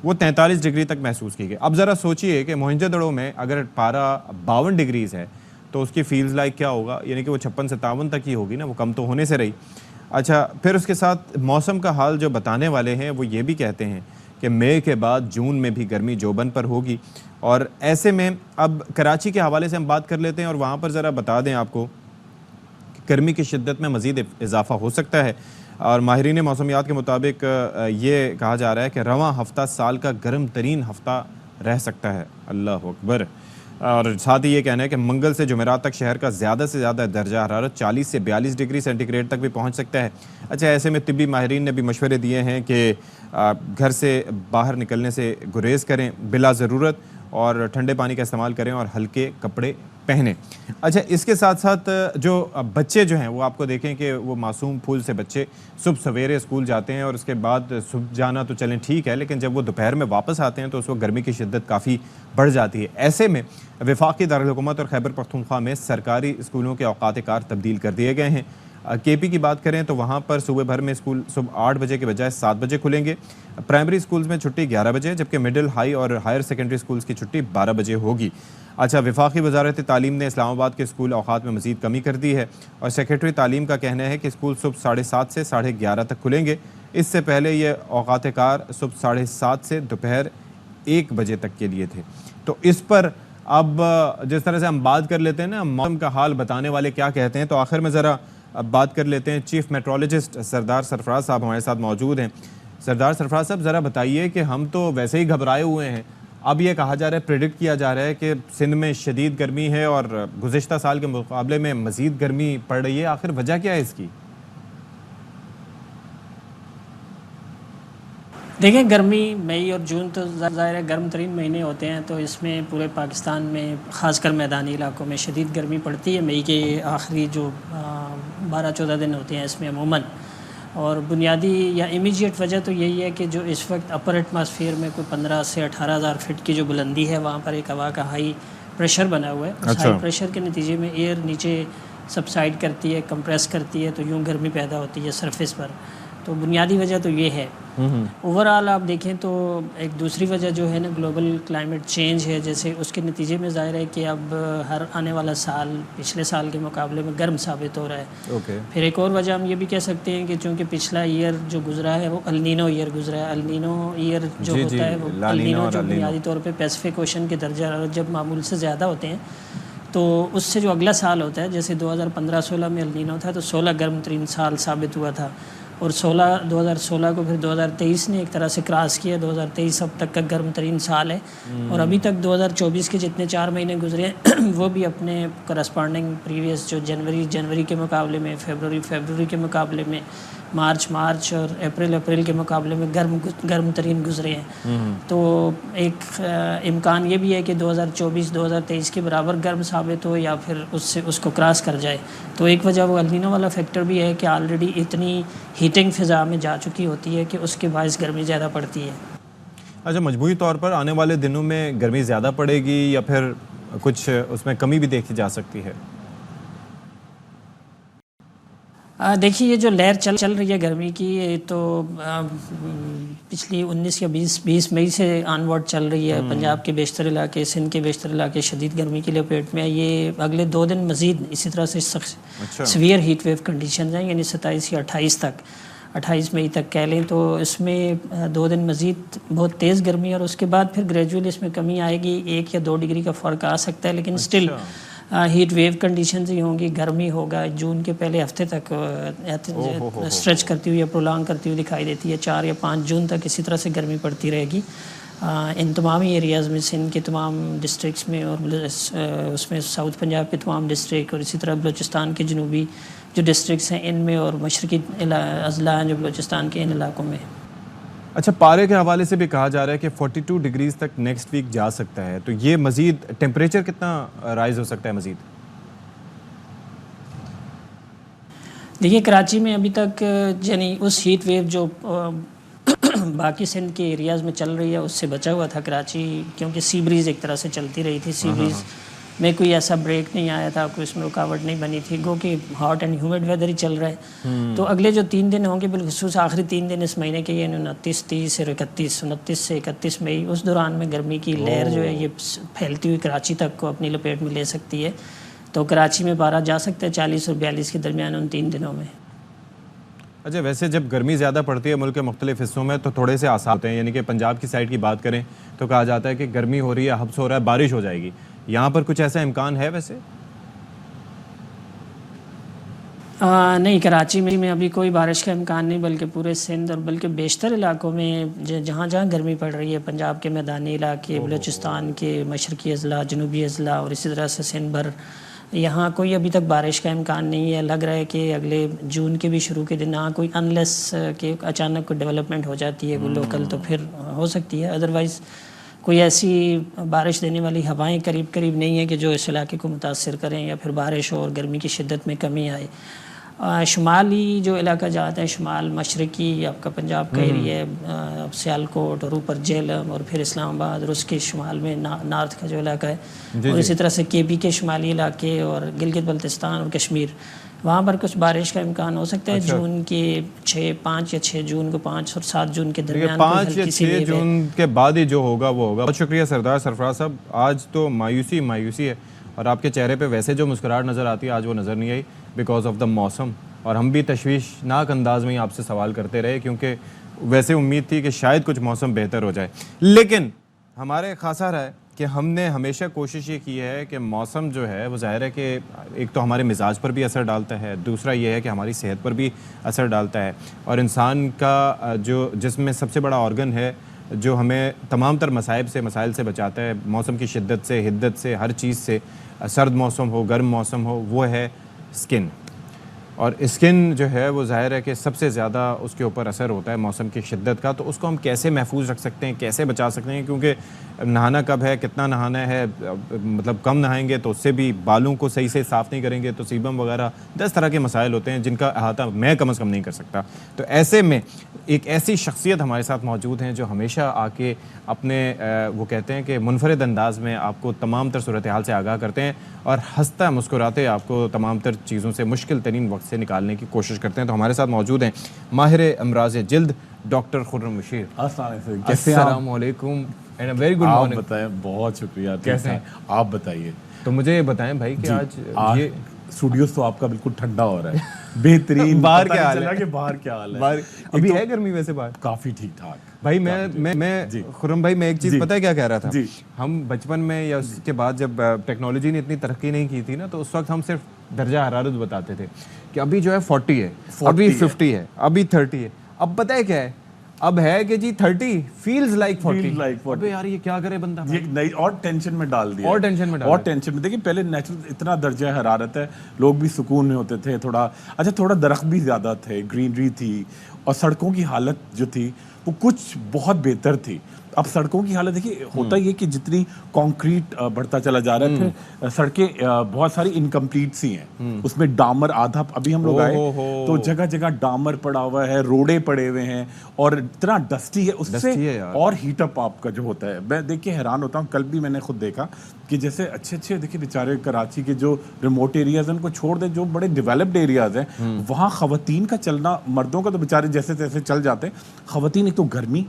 वो 43 डिग्री तक महसूस की गई। अब ज़रा सोचिए कि मोहिंजोदड़ो में अगर पारा 52 डिग्रीज़ है तो उसकी फील्ड लाइक क्या होगा, यानी कि वो 56-57 तक ही होगी ना, वो कम तो होने से रही। अच्छा, फिर उसके साथ मौसम का हाल जो बताने वाले हैं वो ये भी कहते हैं कि मई के बाद जून में भी गर्मी जोबन पर होगी। और ऐसे में अब कराची के हवाले से हम बात कर लेते हैं और वहाँ पर ज़रा बता दें आपको कि गर्मी की शिद्दत में मज़ीद इजाफा हो सकता है। और माहिरीन मौसमियात के मुताबिक ये कहा जा रहा है कि रवां हफ्ता साल का गर्म तरीन हफ्ता रह सकता है। अल्लाह अकबर। और साथ ही ये कहना है कि मंगल से जुमेरात तक शहर का ज़्यादा से ज़्यादा दर्जा हरारत 40 से 42 डिग्री सेंटीग्रेड तक भी पहुंच सकता है। अच्छा, ऐसे में तिब्बी माहिरीन ने भी मशवरे दिए हैं कि घर से बाहर निकलने से गुरेज करें बिला ज़रूरत, और ठंडे पानी का इस्तेमाल करें और हल्के कपड़े पहने। अच्छा, इसके साथ साथ जो बच्चे जो हैं वो आपको देखें कि वो मासूम फूल से बच्चे सुबह सवेरे स्कूल जाते हैं और उसके बाद सुबह जाना तो चलें ठीक है, लेकिन जब वो दोपहर में वापस आते हैं तो उस वक्त गर्मी की शिद्दत काफ़ी बढ़ जाती है। ऐसे में वफाकी दारुल-हुकूमत और खैबर पख्तूनख्वा में सरकारी स्कूलों के औकात कार तब्दील कर दिए गए हैं। केपी की बात करें तो वहाँ पर सूबे भर में स्कूल सुबह 8 बजे के बजाय 7 बजे खुलेंगे। प्राइमरी स्कूल्स में छुट्टी 11 बजे, जबकि मिडिल, हाई और हायर सेकेंडरी स्कूल्स की छुट्टी 12 बजे होगी। अच्छा, वफाकी वजारत तालीम ने इस्लामाबाद के स्कूल औकात में मज़ीद कमी कर दी है और सेक्रेटरी तालीम का कहना है कि स्कूल सुबह 7:30 से 11:30 तक खुलेंगे। इससे पहले ये औकात कार सुबह 7:30 से दोपहर 1 बजे तक के लिए थे। तो इस पर अब जिस तरह से हम बात कर लेते हैं ना, मौसम का हाल बताने वाले क्या कहते हैं, तो आखिर में ज़रा अब बात कर लेते हैं। चीफ मेट्रोलॉजिस्ट सरदार सरफराज साहब हमारे साथ मौजूद हैं। सरदार सरफराज साहब, ज़रा बताइए कि हम तो वैसे ही घबराए हुए हैं, अब ये कहा जा रहा है, प्रेडिक्ट किया जा रहा है कि सिंध में शदीद गर्मी है और गुज़िश्ता साल के मुकाबले में मज़ीद गर्मी पड़ रही है, आखिर वजह क्या है इसकी? देखिए, गर्मी मई और जून तो ज़ाहिर है गर्म तरीन महीने होते हैं, तो इसमें पूरे पाकिस्तान में ख़ासकर मैदानी इलाकों में शदीद गर्मी पड़ती है। मई के आखिरी जो 12-14 दिन होते हैं इसमें अमूमन, और बुनियादी या इमीडिएट वजह तो यही है कि जो इस वक्त अपर एटमॉस्फेयर में कोई 15 से 18,000 फीट की जो बुलंदी है, वहाँ पर एक हवा का हाई प्रेशर बना हुआ है। उस हाई प्रेशर के नतीजे में एयर नीचे सबसाइड करती है, कंप्रेस करती है, तो यूँ गर्मी पैदा होती है सरफेस पर। तो बुनियादी वजह तो ये है। ओवरऑल आप देखें तो एक दूसरी वजह जो है ना, ग्लोबल क्लाइमेट चेंज है, जैसे उसके नतीजे में ज़ाहिर है कि अब हर आने वाला साल पिछले साल के मुकाबले में गर्म साबित हो रहा है। फिर एक और वजह हम ये भी कह सकते हैं कि चूँकि पिछला ईयर जो गुजरा है वो अल्नीनो ईयर गुजरा है। अल्नीनो ईयर जो होता है वो अल्नीनो जो बुनियादी तौर पर पैसिफिक ओशन के दर्जा जब मामूल से ज़्यादा होते हैं, तो उससे जो अगला साल होता है, जैसे 2015-16 में अल्नीनो था तो 16 गर्म तरीन साल साबित हुआ था, और 2016 को फिर 2023 ने एक तरह से क्रॉस किया। 2023 अब तक का गर्म तरीन साल है, और अभी तक 2024 के जितने 4 महीने गुजरे वो भी अपने करस्पॉन्डिंग प्रीवियस जो जनवरी के मुकाबले में, फरवरी के मुकाबले में, मार्च और अप्रैल के मुकाबले में गर्म तरीन गुजरे हैं। तो एक इम्कान ये भी है कि 2024-2023 के बराबर गर्म साबित हो या फिर उसको क्रॉस कर जाए। तो एक वजह वो अल्नीनो वाला फैक्टर भी है कि ऑलरेडी इतनी हीटिंग फ़िज़ा में जा चुकी होती है कि उसके बायस गर्मी ज़्यादा पड़ती है। अच्छा, मजबूरी तौर पर आने वाले दिनों में गर्मी ज़्यादा पड़ेगी या फिर कुछ उसमें कमी भी देखी जा सकती है? देखिए, ये जो लहर चल रही है गर्मी की, ये तो पिछली 19 या 20 मई से ऑनवर्ड चल रही है। पंजाब के बेशतर इलाके, सिंध के बेशतर इलाके शदीद गर्मी की लपेट में। ये अगले 2 दिन मज़ीद इसी तरह से सीवियर हीट वेव कंडीशन हैं, यानी 27 या 28 मई तक कह लें। तो इसमें 2 दिन मज़ीद बहुत तेज़ गर्मी, और उसके बाद फिर ग्रेजुअली इसमें कमी आएगी। 1 या 2 डिग्री का फ़र्क आ सकता है, लेकिन स्टिल हीट वेव कंडीशंस ही होंगी। गर्मी होगा जून के पहले हफ्ते तक स्ट्रेच करती हुई या प्रोलॉन्ग करती हुई दिखाई देती है। 4 या 5 जून तक इसी तरह से गर्मी पड़ती रहेगी इन तमामी एरियाज़ में, सिंध के तमाम डिस्ट्रिक्ट्स में, और उसमें साउथ पंजाब के तमाम डिस्ट्रिक्ट, और इसी तरह बलूचिस्तान के जनूबी जो डिस्ट्रिक्ट्स हैं इनमें, और मशरकी अजला हैं जो बलूचिस्तान के इन इलाकों में। अच्छा, पारे के हवाले से भी कहा जा रहा है कि 42 डिग्रीज तक नेक्स्ट वीक जा सकता है, तो ये मज़ीद टेम्परेचर कितना राइज हो सकता है मज़ीद? देखिए, कराची में अभी तक यानी उस हीट वेव जो बाकी सिंध के एरियाज़ में चल रही है उससे बचा हुआ था कराची, क्योंकि सी ब्रीज़ एक तरह से चलती रही थी। सी ब्रीज़ में कोई ऐसा ब्रेक नहीं आया था, कोई इसमें रुकावट नहीं बनी थी, गो कि हॉट एंड ह्यूमिड वेदर ही चल रहा है। तो अगले जो 3 दिन होंगे, बिलखुसूस आखिरी 3 दिन इस महीने के, यानी 29, 30 और 29 से 31 मई, उस दौरान में गर्मी की लहर जो है ये फैलती हुई कराची तक को अपनी लपेट में ले सकती है। तो कराची में पारा जा सकता है 40 और 42 के दरमियान उन 3 दिनों में। अच्छा, वैसे जब गर्मी ज़्यादा पड़ती है मुल्क के मुख्तलिफ हिस्सों में तो थोड़े से आसार होते हैं, यानी कि पंजाब की साइड की बात करें तो कहा जाता है कि गर्मी हो रही है, हब्स हो रहा है, बारिश हो जाएगी। यहाँ पर कुछ ऐसा इम्कान है वैसे? नहीं, कराची में अभी कोई बारिश का इम्कान नहीं, बल्कि पूरे सिंध और बल्कि बेशतर इलाकों में जहाँ जहाँ गर्मी पड़ रही है, पंजाब के मैदानी इलाके, बलूचिस्तान के मशरकी अजला, जनूबी अजला और इसी तरह से सिंध भर, यहाँ कोई अभी तक बारिश का इम्कान नहीं है। लग रहा है कि अगले जून के भी शुरू के दिन यहाँ कोई अनलेस के अचानक कोई डेवलपमेंट हो जाती है कोई लोकल, तो फिर हो सकती है। अदरवाइज़ कोई ऐसी बारिश देने वाली हवाएं करीब करीब नहीं है कि जो इस इलाके को मुतासर करें या फिर बारिश हो और गर्मी की शिद्दत में कमी आए। शुमाली जो इलाका जाता है, शुमाल मशरकी आपका पंजाब का एरिया है, सियालकोट और ऊपर जेलम और फिर इस्लामाबाद और उसके शुमाल में नॉर्थ का जो इलाका है, और इसी तरह से केपी के शुमाली इलाके और गिलगित बल्तिस्तान और कश्मीर, वहाँ पर कुछ बारिश का इम्कान हो सकता है। अच्छा। जून के 5 या 6 जून को, 5 और 7 जून के दरमियान 5 या 6 जून के बाद ही जो होगा वो होगा। बहुत शुक्रिया सरदार सरफराज साहब। आज तो मायूसी है और आपके चेहरे पे वैसे जो मुस्कुराहट नज़र आती है आज वो नज़र नहीं आई बिकॉज ऑफ द मौसम। और हम भी तशवीशनाक अंदाज में ही आपसे सवाल करते रहे क्योंकि वैसे उम्मीद थी कि शायद कुछ मौसम बेहतर हो जाए, लेकिन हमारे खासा रहा है कि हमने हमेशा कोशिश ये की है कि मौसम जो है वो ज़ाहिर है कि एक तो हमारे मिजाज पर भी असर डालता है, दूसरा ये है कि हमारी सेहत पर भी असर डालता है। और इंसान का जो जिसमें सबसे बड़ा ऑर्गन है जो हमें तमाम तर मसाइल से बचाता है, मौसम की शिद्दत से, हिद्दत से, हर चीज़ से, सर्द मौसम हो, गर्म मौसम हो, वो है स्किन। और स्किन जो है वो ज़ाहिर है कि सबसे ज़्यादा उसके ऊपर असर होता है मौसम की शिद्दत का। तो उसको हम कैसे महफूज रख सकते हैं, कैसे बचा सकते हैं, क्योंकि नहाना कब है, कितना नहाना है, मतलब कम नहाएंगे तो उससे भी बालों को सही से साफ़ नहीं करेंगे तो सीबम वगैरह 10 तरह के मसाइल होते हैं जिनका अहाता मैं कम अज़ कम नहीं कर सकता। तो ऐसे में एक ऐसी शख्सियत हमारे साथ मौजूद हैं जो हमेशा आके अपने वो कहते हैं कि मुनफरिद अंदाज में आपको तमाम तर सूरत हाल से आगाह करते हैं और हंसता मुस्कुराते आपको तमाम तर चीज़ों से, मुश्किल तरीन वक्त से निकालने की कोशिश करते हैं। तो हमारे साथ मौजूद हैं माहिर अमराज जिल्द डॉक्टर खुर्रम बशीर। अस्सलाम वालेकुम and a very good morning. आप बताएं, बहुत शुक्रिया। कैसे हैं आप? बताइए। तो मुझे ये बताएं भाई कि आज ये स्टूडियो तो आपका बिल्कुल ठंडा हो रहा है, बेहतरीन। बाहर क्या हाल है? बाहर क्या हाल है? अभी है गर्मी वैसे बाहर? काफी ठीक ठाक भाई। मैं खुर्रम भाई, मैं एक चीज़ पता है क्या कह रहा था? हम बचपन में या उसके बाद जब टेक्नोलॉजी ने इतनी तरक्की नहीं की थी ना, तो उस वक्त हम सिर्फ दर्जा हरारत बताते थे कि अभी जो है 40 है, अभी 50 है, अभी 30 है। अब पता है क्या है? अब है कि जी 30 फील्स लाइक 40। अबे यार ये क्या करे बंदा? ये नई और टेंशन में डाल दिया, और टेंशन में देखिए पहले नेचुरल इतना दर्जा हरारत है, लोग भी सुकून में होते थे, थोड़ा दरख्त भी ज्यादा थे, ग्रीनरी थी और सड़कों की हालत जो थी वो कुछ बहुत बेहतर थी। अब सड़कों की हालत देखिए, होता ही है कि जितनी कंक्रीट बढ़ता चला जा रहा है, फिर सड़कें बहुत सारी इनकम्प्लीट सी हैं, उसमें डामर आधा, अभी हम लोग आए तो जगह जगह डामर पड़ा हुआ है, रोडे पड़े हुए हैं और इतना डस्टी है, उससे और हीटअप आपका जो होता है, मैं देख के हैरान होता हूँ। कल भी मैंने खुद देखा कि जैसे अच्छे देखिए बेचारे कराची के जो रिमोट एरियाज हैं उनको छोड़ दे, जो बड़े डेवलप्ड एरियाज हैं वहाँ खवातीन का चलना, मर्दों का तो बेचारे जैसे तैसे चल जाते हैं, खवातीन एक तो गर्मी,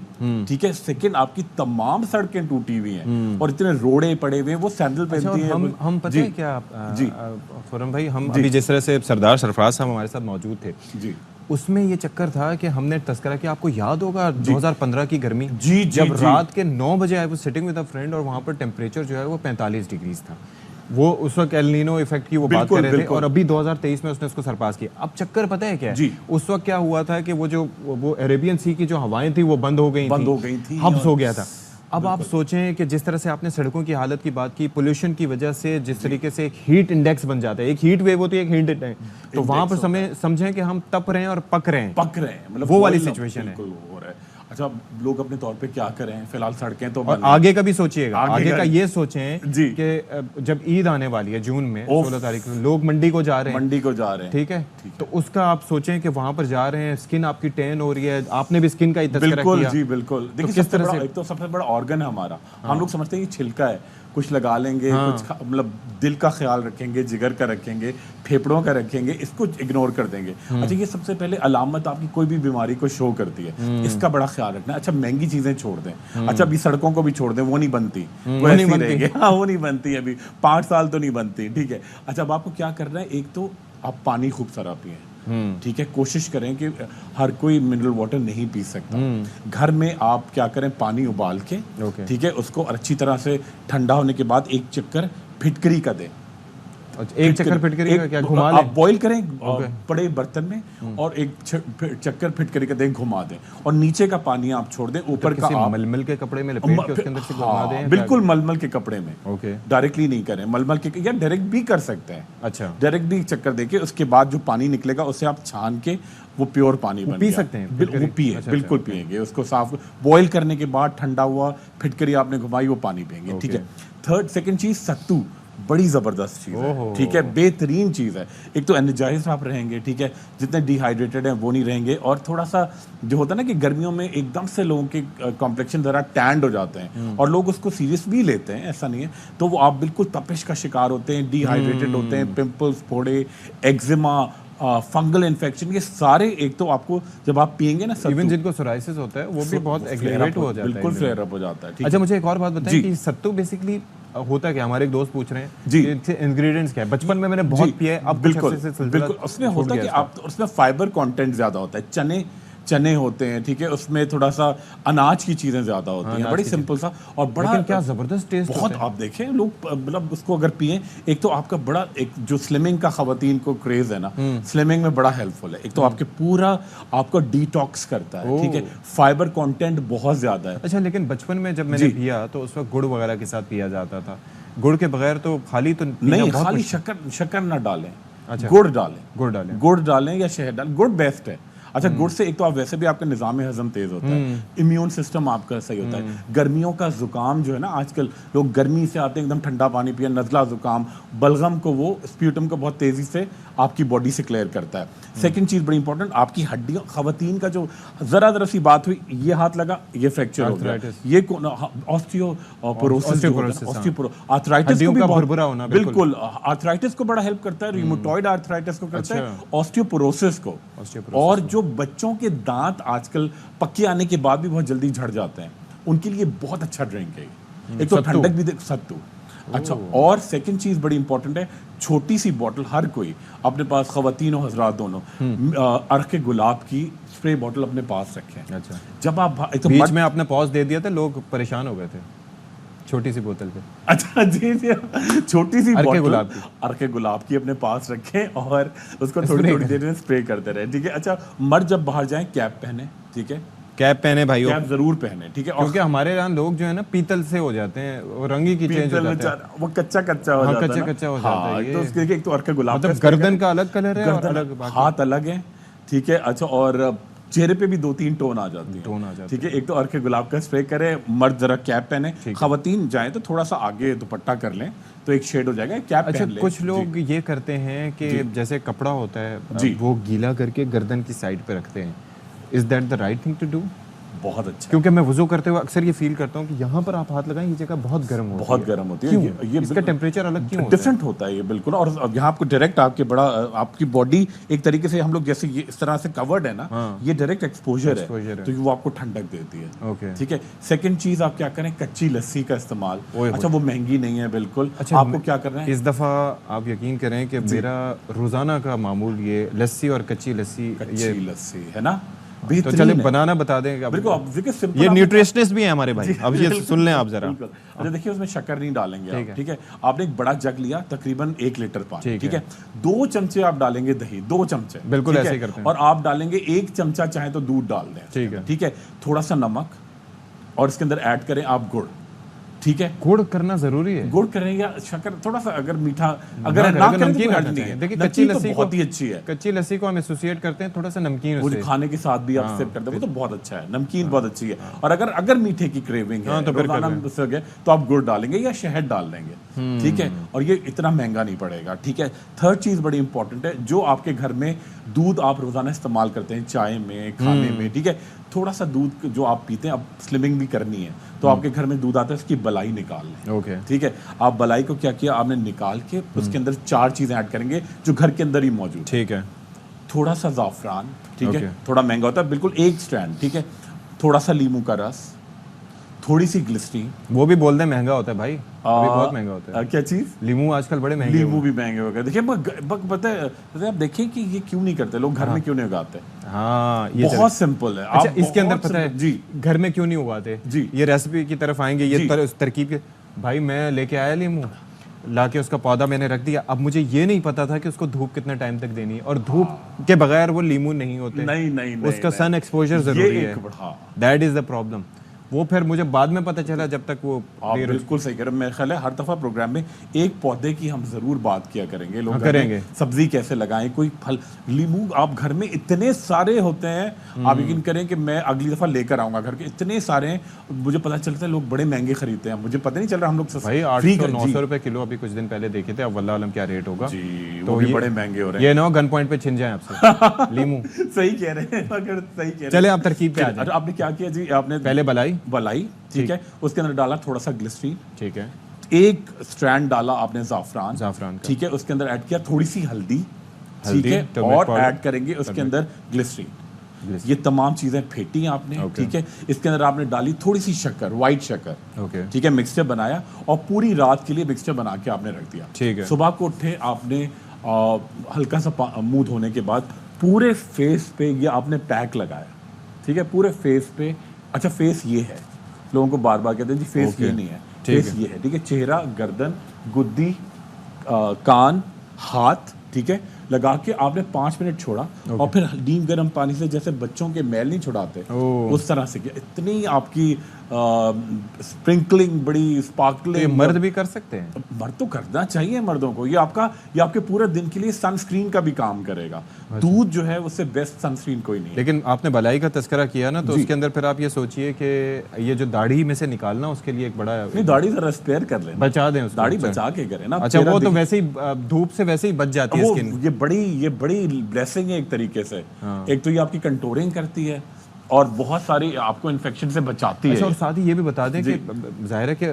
ठीक है, सेकंड आपकी तमाम सड़कें टूटी हुई हैं और इतने रोड़े पड़े हुए हैं, वो सैंडल पहनती हैं। हम पता है क्या जी खुर्रम भाई, हम अभी जिस तरह से सरदार सरफराज साहब हमारे साथ मौजूद थे जी, उसमें ये चक्कर था कि हमने तस्करा किया, आपको याद होगा 2015 की गर्मी, जब रात के 9 बजे I was sitting with a friend और वहाँ पर टेम्परेचर जो है वो 45 डिग्रीज था। वो उस वक्त एल नीनो इफेक्ट की वो बात कर रहे थे और अभी 2023 में उसने उसको सरपास किया। अब चक्कर पता है क्या है? उस वक्त क्या हुआ था कि वो अरेबियन सी की जो हवाएं थी वो बंद हो गई थी, हब्स हो गया था। अब आप सोचें कि जिस तरह से आपने सड़कों की हालत की बात की, पोल्यूशन की वजह से जिस तरीके से एक हीट इंडेक्स बन जाता है, एक हीट वेव होती है, एक हीट इंडेक्स, तो वहां पर समझें कि हम तप रहे हैं और पक रहे हैं, मतलब वो वाली सिचुएशन है। अच्छा, लोग अपने तौर पे क्या करें, फिलहाल सड़कें तो और आगे का भी सोचिएगा, आगे का ये सोचें कि जब ईद आने वाली है जून में 16 तारीख को, लोग मंडी को जा रहे हैं, ठीक है, तो उसका आप सोचें कि वहां पर जा रहे हैं, स्किन आपकी टैन हो रही है, आपने भी स्किन का ही तज़किरा किया। जी बिल्कुल। देखिए किस तरह से, एक तो सबसे बड़ा ऑर्गन है हमारा, हम लोग समझते हैं ये छिलका है, कुछ लगा लेंगे, कुछ मतलब दिल का ख्याल रखेंगे, जिगर का रखेंगे, फेफड़ों का रखेंगे, इसको इग्नोर कर देंगे। अच्छा, ये सबसे पहले अलामत आपकी कोई भी बीमारी को शो करती है, इसका बड़ा ख्याल रखना। अच्छा, महंगी चीजें छोड़ दें, अच्छा अभी सड़कों को भी छोड़ दें, वो नहीं बनती, वो नहीं बनती, हाँ वो नहीं बनती, अभी 5 साल तो नहीं बनती, ठीक है। अच्छा, अब आपको क्या करना है, एक तो आप पानी खूब सारा पिएं, ठीक है, कोशिश करें कि हर कोई मिनरल वाटर नहीं पी सकता। घर में आप क्या करें, पानी उबाल के ठीक है, उसको अच्छी तरह से ठंडा होने के बाद एक चक्कर फिटकरी का दें। एक चक्कर फिटकरी का क्या घुमा आप लें? बॉईल करें बड़े बर्तन में और एक चक्कर फिटकरी का दें, घुमा दें और नीचे का पानी आप छोड़ दें, ऊपर का आप मलमल के कपड़े में लपेट के उसके अंदर से घुमा दें। बिल्कुल मलमल के कपड़े में, ओके, डायरेक्टली नहीं करें, मलमल के या डायरेक्ट भी कर सकते हैं। अच्छा, डायरेक्ट भी चक्कर देके उसके बाद जो पानी निकलेगा उसे आप छान के वो प्योर पानी बन पी गया। सकते हैं, वो पिए, बिल्कुल पिएंगे। उसको साफ बॉईल करने के बाद ठंडा हुआ फिटकरी आपने घुमाई, वो पानी पिएंगे। ठीक है। सेकंड चीज, सत्तू बड़ी जबरदस्त चीज है। ठीक है, बेहतरीन चीज है। एक तो एनर्जाइज आप रहेंगे, ठीक है, जितने डिहाइड्रेटेड हैं वो नहीं रहेंगे। और थोड़ा सा जो होता है ना कि गर्मियों में एकदम से लोगों के कॉम्प्लेक्शन जरा टैंड हो जाते हैं और लोग उसको सीरियस भी लेते हैं, ऐसा नहीं है। तो वो आप बिल्कुल तपिश का शिकार होते हैं, डिहाइड्रेटेड होते हैं, पिंपल्स, फोड़े, एक्जिमा, फंगल इन्फेक्शन, ये सारे एक तो आपको जब आप पिएंगे ना, इवन जिनको सोराइसिस होता है वो भी बहुत एग्रेवेट हो जाता है, बिल्कुल फ्लेयर अप हो जाता है। अच्छा, मुझे एक और बात बताएं कि सत्तू बेसिकली होता क्या? हमारे एक दोस्त पूछ रहे हैं जी इंग्रेडिएंट्स क्या है। बचपन में मैंने बहुत पिया है, अब बिल्कुल उसमें होता है कि आप उसमें फाइबर कंटेंट ज्यादा होता है, चने होते हैं, ठीक है, उसमें थोड़ा सा अनाज की चीजें ज्यादा होती हैं, बड़ी सिंपल सा और बड़ा क्या जबरदस्त टेस्ट बहुत आप देखें लोग मतलब उसको अगर पिए, एक तो आपका बड़ा एक जो स्लिमिंग का खवातीन को क्रेज है ना, स्लिमिंग में बड़ा हेल्पफुल है। एक तो आपके पूरा आपको डिटॉक्स करता है, ठीक है, फाइबर कंटेंट बहुत ज्यादा है। अच्छा, लेकिन बचपन में जब मैंने पिया तो उस वक्त गुड़ वगैरह के साथ पिया जाता था, गुड़ के बगैर तो खाली तो नहीं, खाली शक्कर ना डालें, गुड़ डालें या शहद डालें, गुड़ बेस्ट है। अच्छा, गुड़ से एक तो आप वैसे भी आपका निज़ाम हजम तेज होता है, इम्यून सिस्टम आपका सही होता है। गर्मियों का जुकाम जो है ना, आजकल लोग गर्मी से आते हैं एकदम ठंडा पानी पिए, नज़ला जुकाम, बलगम को वो स्प्यूटम को बहुत तेजी से आपकी बॉडी से क्लियर करता है। सेकंड चीज बड़ी इंपॉर्टेंट, आपकी हड्डियों, खवातीन का जो जरा सी बात हुई, ये हाथ लगा, ये फ्रैक्चर हो गया, ये ऑस्टियोपोरोसिस, आर्थराइटिस को भी बहुत बुरा होना, बिल्कुल आर्थराइटिस को बड़ा हेल्प करता है, रियूमेटॉइड आर्थराइटिस को करता है, ऑस्टियोपोरोसिस को। और जो बच्चों के दांत आजकल पक्के आने के बाद भी बहुत जल्दी झड़ जाते हैं, उनके लिए बहुत अच्छा ड्रिंक है। एक तो ठंडक भी दे, सत्तू। अच्छा, और सेकंड चीज बड़ी इंपॉर्टेंट है, छोटी सी बॉटल हर कोई अपने पास, खवातीन और हजरात दोनों, अर्क गुलाब की स्प्रे बॉटल अपने पास रखें। अच्छा, जब आप तो बीच में आपने पॉज दे दिया था, लोग परेशान हो गए थे छोटी सी बोतल पे। अच्छा जी, छोटी सी बॉटल अर्क गुलाब की अपने पास रखें और उसको थोड़ी थोड़ी देर में स्प्रे करते रहे, ठीक है। अच्छा, मर्द जब बाहर जाएं कैप पहने, ठीक है, कैप पहने भाइयों, कैप जरूर पहने, ठीक है, क्योंकि हमारे यहाँ लोग जो है ना पीतल से हो जाते हैं, वो रंगी की चेंज हो जाता है, वो कच्चा हो जाता है, कच्चा हो जाता है। तो उसके एक तो अर्क गुलाब, मतलब गर्दन का अलग कलर है और अलग हाथ अलग है, ठीक है। अच्छा, और चेहरे पे भी 2-3 टोन आ जाती है, ठीक है। एक तो अर्क गुलाब का स्प्रे करें, मर्द जरा कैप पहने, खवातीन जाए तो थोड़ा सा आगे दुपट्टा कर लें तो एक शेड हो जाएगा, कैप पहन लें। कुछ लोग ये करते हैं कि जैसे कपड़ा होता है वो गीला करके गर्दन की साइड पे रखते हैं, is that the right thing to do? बहुत अच्छा, क्योंकि मैं वुजू करते हुए अक्सर ये फील करता हूँ कि यहाँ पर आप हाथ लगाएं, ये जगह बहुत गर्म होती है। ये इसका टेम्परेचर अलग क्यों डिफरेंट होता है ये, बिल्कुल। और यहाँ आपको डायरेक्ट आपके बड़ा आपकी बॉडी एक तरीके से हम लोग जैसे ये इस तरह से कवर्ड है ना, ये डायरेक्ट एक्सपोजर है, तो वो आपको ठंडक देती है, ठीक है। सेकंड चीज आप क्या करें, कच्ची लस्सी का इस्तेमाल। अच्छा, वो महंगी नहीं है बिल्कुल। अच्छा, आपको क्या करना है, इस दफा आप यकीन करें कि मेरा रोजाना का मामूल ये लस्सी और कच्ची लस्सी है ना, तो चले बनाना बता दें। बिल्कुल, ये न्यूट्रिशनिस्ट भी है हमारे भाई, अब ये सुन लें आप जरा। अच्छा, देखिए उसमें शक्कर नहीं डालेंगे, ठीक है। आपने एक बड़ा जग लिया, तकरीबन 1 लीटर पानी, ठीक है। 2 चमचे आप डालेंगे दही, 2 चमचे, बिल्कुल ऐसे ही करते हैं। और आप डालेंगे 1 चमचा चाहे तो दूध डाल दें, ठीक है। थोड़ा सा नमक और इसके अंदर ऐड करें आप गुड़, ठीक है। गुड़ करना जरूरी है, गुड़ करें या शक्कर, थोड़ा सा अगर मीठा अगर ना करें तो हर्ज नहीं है। देखिए, कच्ची लस्सी बहुत ही अच्छी है, कच्ची लस्सी को हम एसोसिएट करते हैं थोड़ा सा नमकीन, वो खाने के साथ भी आप सिप करते हैं, वो तो बहुत अच्छा है, नमकीन बहुत अच्छी है। और अगर मीठे की क्रेविंग है तो आप गुड़ डालेंगे या शहद डाल देंगे, ठीक है। और ये इतना महंगा नहीं पड़ेगा, ठीक है। थर्ड चीज बड़ी इंपॉर्टेंट है, जो आपके घर में दूध आप रोजाना इस्तेमाल करते हैं, चाय में, खाने में, ठीक है, थोड़ा सा दूध जो आप पीते हैं, अब स्लिमिंग भी करनी है तो आपके घर में दूध आता है, उसकी बलाई निकाल लें, ठीक है। आप बलाई को क्या किया, आपने निकाल के उसके अंदर 4 चीजें ऐड करेंगे जो घर के अंदर ही मौजूद, ठीक है। थोड़ा सा जाफरान, ठीक है, थोड़ा महंगा होता है, बिल्कुल 1 स्ट्रैंड, ठीक है। थोड़ा सा लीमू का रस, थोड़ी सी ग्लिसरीन। वो भी बोल दे महंगा होता है भाई, अभी बहुत महंगा होता है। क्या चीज़? लीमू आजकल बड़े महंगे लीमू भी महंगे हो गए। देखिए पता है, आप देखें कि ये क्यों नहीं करते लोग, घर में क्यों नहीं उगाते? हाँ, ये बहुत सिंपल है। अच्छा, आप इसके अंदर बहुत पता है simple- जी घर में क्यों नहीं उगाते जी। ये रेसिपी की तरफ आएंगे, ये जी। तरकीब के। भाई मैं लेके आया लीमू, लाके उसका पौधा मैंने रख दिया। अब मुझे ये नहीं पता था कि उसको धूप कितना टाइम तक देनी है, और धूप के बगैर वो लीमू नहीं होते। नहीं उसका सन एक्सपोजर जरूरी है, हाँ। That is the problem. वो फिर मुझे बाद में पता चला, जब तक वो आप बिल्कुल सही कह रहे हैं। मेरे ख्याल है हर दफा प्रोग्राम में एक पौधे की हम जरूर बात किया करेंगे। लोग घर में करेंगे। सब्जी कैसे लगाएं, कोई फल, लीमू आप घर में इतने सारे होते हैं, आप यकीन करें कि मैं अगली दफा लेकर आऊंगा घर के, इतने सारे हैं। मुझे पता चलता है लोग बड़े महंगे खरीदते हैं, मुझे पता नहीं चल रहा। हम लोग भाई 800-900 रुपए किलो अभी कुछ दिन पहले देखे थे, अब वल्लाह आलम क्या रेट होगा। जी, तो वो भी ये बड़े महंगे हो रहे हैं। ये ना गन पॉइंट पे छिन जाए आपसे लीमू। सही कह रहे हैं, अगर सही कह रहे हैं। चले आप तरकीब पे आ जाए। आपने क्या किया जी? आपने पहले बलाई, ठीक है, उसके अंदर डाला थोड़ा सा ग्लिसरीन, ठीक है, एक स्ट्रैंड डाला आपने जाफरान का। ठीक है, उसके अंदर ऐड किया थोड़ी सी हल्दी, ठीक हल्दी, है, टर्मरिक और पाउडर, ऐड करेंगे उसके अंदर ग्लिसरीन। ये तमाम चीजें फेंटी आपने, ठीक है। इसके अंदर आपने डाली थोड़ी सी शक्कर, व्हाइट शक्कर, ओके, ठीक है। मिक्सचर बनाया और पूरी रात के लिए मिक्सचर बना के आपने रख दिया, ठीक है। सुबह को उठे आपने हल्का सा मुंह धोने के बाद पूरे फेस पे ये आपने पैक लगाया, ठीक है, पूरे फेस पे। अच्छा, फेस ये है, लोगों को बार बार कहते हैं जी फेस ये नहीं है, फेस ये है, ठीक है। चेहरा, गर्दन, गुद्दी, कान, हाथ, ठीक है, लगा के आपने 5 मिनट छोड़ा और फिर नीम गर्म पानी से, जैसे बच्चों के मैल नहीं छुड़ाते उस तरह से किया। इतनी आपकी स्प्रिंकलिंग, बड़ी स्पार्कलिंग। तो ये मर्द भी कर सकते हैं? मर्द तो करना चाहिए मर्दों को। ये आपके पूरे दिन के लिए सनस्क्रीन का भी काम करेगा। दूध जो है उससे बेस्ट सनस्क्रीन कोई नहीं है। लेकिन आपने बलाई का तस्करा किया ना, तो उसके अंदर फिर आप ये सोचिए कि ये जो दाढ़ी में से निकालना, उसके लिए एक बड़ा नहीं, दाढ़ी जरा स्पेयर कर लेना, बचा दें उसको, दाढ़ी बचा के करें ना। अच्छा, वो तो वैसे ही धूप से वैसे ही बच जाती है स्किन। ये बड़ी ब्लेसिंग है एक तरीके से। एक तो ये आपकी कंटूरिंग करती है और बहुत सारी आपको इन्फेक्शन से बचाती है। और साथ ही ये भी बता दें कि जाहिर है कि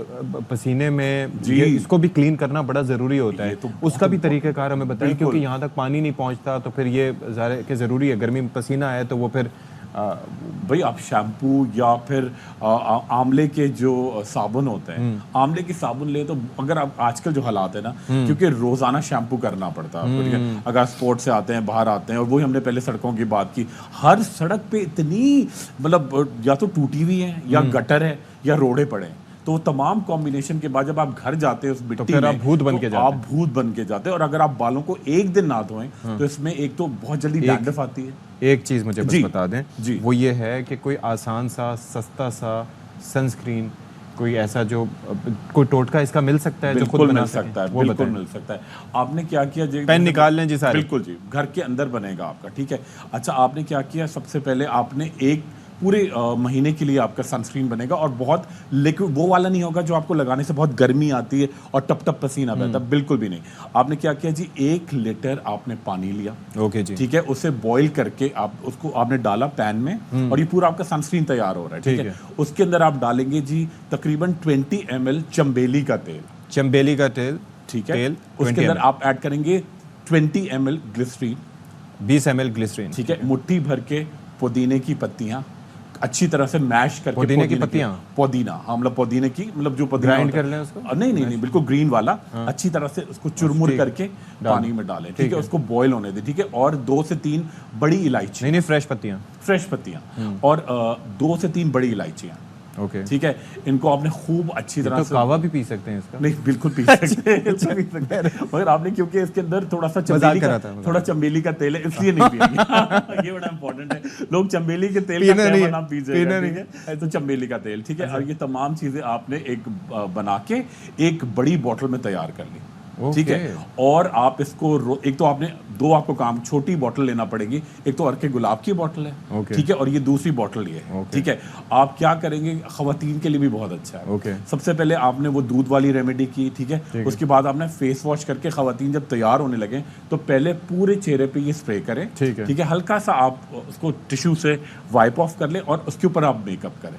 पसीने में इसको भी क्लीन करना बड़ा ज़रूरी होता है, तो उसका भी तरीक़ाकार हमें बताइए, क्योंकि यहाँ तक पानी नहीं पहुँचता, तो फिर ये जाहिर है कि ज़रूरी है। गर्मी में पसीना आए तो वो फिर भाई आप शैम्पू या फिर आंवले के जो साबुन होते हैं, आंवले की साबुन ले, तो अगर आप आजकल जो हालात है ना, क्योंकि रोजाना शैम्पू करना पड़ता है आपको, ठीक है। अगर स्पोर्ट से आते हैं, बाहर आते हैं, और वही हमने पहले सड़कों की बात की, हर सड़क पे इतनी मतलब या तो टूटी हुई है या गटर है या रोड़े पड़े हैं। तो वो तमाम कॉम्बिनेशन के बाद जब आप घर जाते हैं उस मिट्टी फिर में, आप भूत बन के जाते हैं। आप भूत बन के जाते हैं। और अगर आप बालों को एक दिन ना धोएं तो इसमें एक तो बहुत जल्दी डैंड्रफ आती है। एक चीज़ मुझे बस बता दें जी, वो ये है कि कोई आसान सा, सस्ता सा सनस्क्रीन, कोई ऐसा जो कोई टोटका इसका मिल सकता है जो खुद बना सकता है? वो बिल्कुल मिल सकता है। आपने क्या किया जी? पेन निकाल लें जी सारे। बिल्कुल जी, घर के अंदर बनेगा आपका, ठीक है। अच्छा, आपने क्या किया? सबसे पहले आपने एक पूरे महीने के लिए आपका सनस्क्रीन बनेगा, और बहुत लिक्विड वो वाला नहीं होगा जो आपको लगाने से बहुत गर्मी आती है और टप टप पसीना बहता है, बिल्कुल भी नहीं। आपने क्या किया जी? 1 लीटर आपने पानी लिया, ओके जी, ठीक है, उसे बॉईल करके आप उसको आपने डाला पैन में, और ये पूरा आपका सनस्क्रीन तैयार हो रहा है, ठीक है। उसके अंदर आप डालेंगे जी तकरीबन 20 ml चंबेली का तेल, चंबेली का तेल, ठीक है। उसके अंदर आप ऐड करेंगे 20 ml ग्लिसरीन, 20 ml ग्लिसरीन, ठीक है। मुट्ठी भर के पुदीने की पत्तियां अच्छी तरह से मैश करके, पुदीने की पत्तियां, पुदीना, हाँ, मतलब पुदीने की, मतलब जो पुदीना ग्राइंड कर लें उसको? नहीं, बिल्कुल ग्रीन वाला, अच्छी तरह से उसको चुरमुर करके पानी में डालें, ठीक है। उसको बॉईल होने दें, ठीक है। और 2 से 3 बड़ी इलायची, नहीं, फ्रेश पत्तियां, और 2 से 3 बड़ी इलायचियां, ओके, ठीक है। इनको आपने खूब अच्छी तरह से, कावा भी पी सकते हैं इसका? नहीं, बिल्कुल पी सकते हैं, मगर आपने, क्योंकि इसके अंदर थोड़ा चंबेली का तेल है, इसलिए नहीं पिएंगे। ये बड़ा इंपॉर्टेंट है, लोग चंबेली के तेल का नाम पीजिएगा, ठीक है। तो चंबेली का तेल, ठीक है। और ये तमाम चीजें आपने एक बना के एक बड़ी बोतल में तैयार कर ली, ठीक है। और आप इसको एक तो आपने 2 आपको काम, छोटी बोतल लेना पड़ेगी, एक तो अर्के गुलाब की बोतल है, ठीक है, और ये दूसरी बोतल ये है, ठीक है। आप क्या करेंगे? खवातीन के लिए भी बहुत अच्छा है। सबसे पहले आपने वो दूध वाली रेमेडी की, ठीक है। उसके बाद आपने फेस वॉश करके, खवातीन जब तैयार होने लगे तो पहले पूरे चेहरे पे ये स्प्रे करें, ठीक है। हल्का सा आप उसको टिश्यू से वाइप ऑफ कर लें और उसके ऊपर आप मेकअप करें,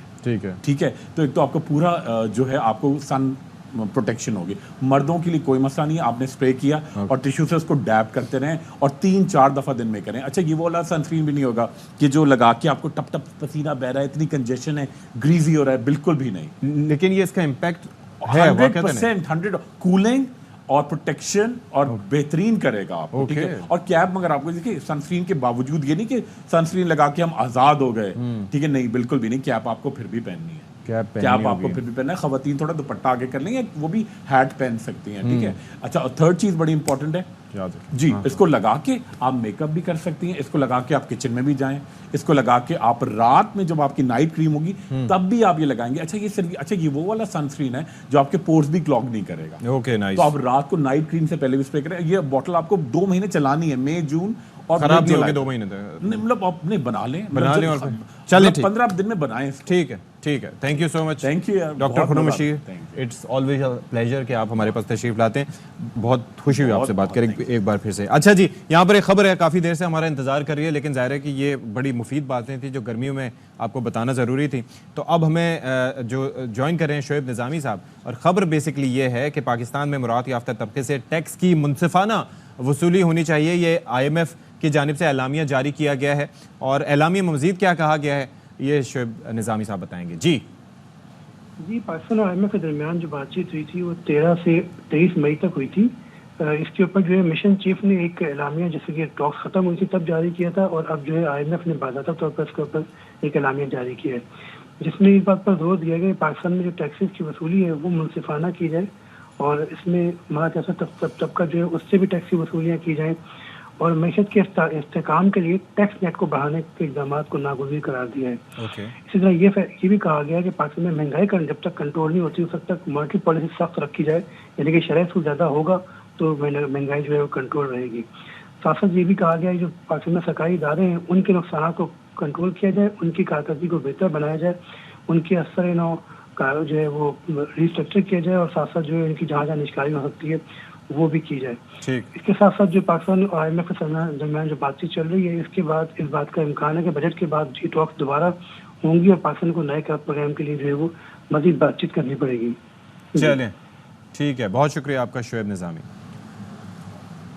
ठीक है। तो एक तो आपका पूरा जो है आपको सन प्रोटेक्शन होगी। मर्दों के लिए कोई मसला नहीं है, आपने स्प्रे किया और टिश्यू से उसको डैब करते रहें और 3-4 दफ़ा दिन में करें। अच्छा, ये वो वाला सनस्क्रीन भी नहीं होगा कि जो लगा के आपको टप टप पसीना बह रहा है, इतनी कंजेशन है, ग्रीजी हो रहा है, बिल्कुल भी नहीं। लेकिन ये इसका इम्पैक्ट है 100% 100 कूलिंग और प्रोटेक्शन और बेहतरीन करेगा आपको, ठीक है। और कैप मगर आपको देखिए सनस्क्रीन के बावजूद ये नहीं कि सनस्क्रीन लगा के हम आज़ाद हो गए, ठीक है, नहीं, बिल्कुल भी नहीं। कैप आपको फिर भी पहननी है, कैप आपको फिर भी पहनना है। खवातीन थोड़ा दुपट्टा आगे कर लेंगे, वो भी हैट पहन सकती हैं, ठीक है। अच्छा, और थर्ड चीज़ बड़ी इंपॉर्टेंट है जी, इसको लगा के आप मेकअप भी कर सकती हैं, इसको लगा के आप किचन में भी जाएं, इसको लगा के आप रात में जब आपकी नाइट क्रीम होगी तब भी आप ये लगाएंगे। अच्छा, ये वो वाला सनस्क्रीन है जो आपके पोर्स भी क्लॉग नहीं करेगा। Okay, nice. तो आप रात को नाइट क्रीम से पहले भी स्प्रे करें। ये बॉटल आपको 2 महीने चलानी है, मई, जून, और खराब नहीं होगी 2 महीने तक। मतलब आप नहीं बना लें और चलिए, 15 दिन में बनाएं। ठीक है। Thank you so much. Thank you doctor Khurram Bashir, it's always a pleasure कि आप हमारे पास तशरीफ लाते हैं। बहुत खुशी हुई आपसे बात करें एक बार फिर से। अच्छा जी, यहाँ पर एक खबर है, काफ़ी देर से हमारा इंतजार कर रही है, लेकिन जाहिर है कि ये बड़ी मुफीद बातें थी जो गर्मियों में आपको बताना ज़रूरी थी। तो अब हमें जो ज्वाइन कर रहे हैं शोएब निज़ामी साहब, और ख़बर बेसिकली ये है कि पाकिस्तान में मुराद याफ्ता तबके से टैक्स की मुनसिफाना वसूली होनी चाहिए। ये IMF की जानिब से एलामिया जारी किया गया है, और एलामिया में मज़ीद क्या कहा गया है ये शोएब निज़ामी साहब बताएंगे। जी, पाकिस्तान और IMF के दरमियान जो बातचीत हुई थी वो 13 से 23 मई तक हुई थी। इसके ऊपर जो है मिशन चीफ ने एक एलामिया, जैसे कि टॉक्स ख़त्म हुई थी तब जारी किया था, और अब जो है IMF ने बाज़ाब्ता तौर पर इसके ऊपर एक एलामिया जारी किया है, जिसमें इस बात पर जोर दिया गया कि पाकिस्तान में जो टैक्सेस की वसूली है वो मुनसिफाना की जाए, और इसमें हमारा जैसा तबका जो है उससे भी टैक्स की वसूलियाँ की जाएँ, और मैशत के इस्तेकाम के लिए टैक्स नेट को बढ़ाने के इक़दाम को नागुज़ीर करार दिया है। इसी तरह ये भी कहा गया है कि पाकिस्तान में महंगाई का जब तक कंट्रोल नहीं होती उस वक्त तक मॉनेटरी पॉलिसी सख्त रखी जाए, यानी कि शरह सूद ज़्यादा होगा तो महंगाई जो है वो कंट्रोल रहेगी। साथ साथ ये भी कहा गया है जो पाकिस्तान में सरकारी इदारे हैं उनके नुकसान को कंट्रोल किया जाए, उनकी कारकर्दगी को बेहतर बनाया जाए, उनके असर जो है वो रिस्ट्रक्चर किया जाए, और साथ साथ जो है उनकी जहाँ निष्कारी हो सकती है वो भी की जाए। इसके साथ साथ जो पाकिस्तान और IMF के दरमियान जो बातचीत चल रही है, इसके बाद इस बात का इम्कान है कि बजट के बाद ये टॉक्स दोबारा होंगी और पाकिस्तान को नए प्रोग्राम के लिए जो है वो मजीद बातचीत करनी पड़ेगी। चलें, ठीक है, बहुत शुक्रिया आपका शोएब निज़ामी।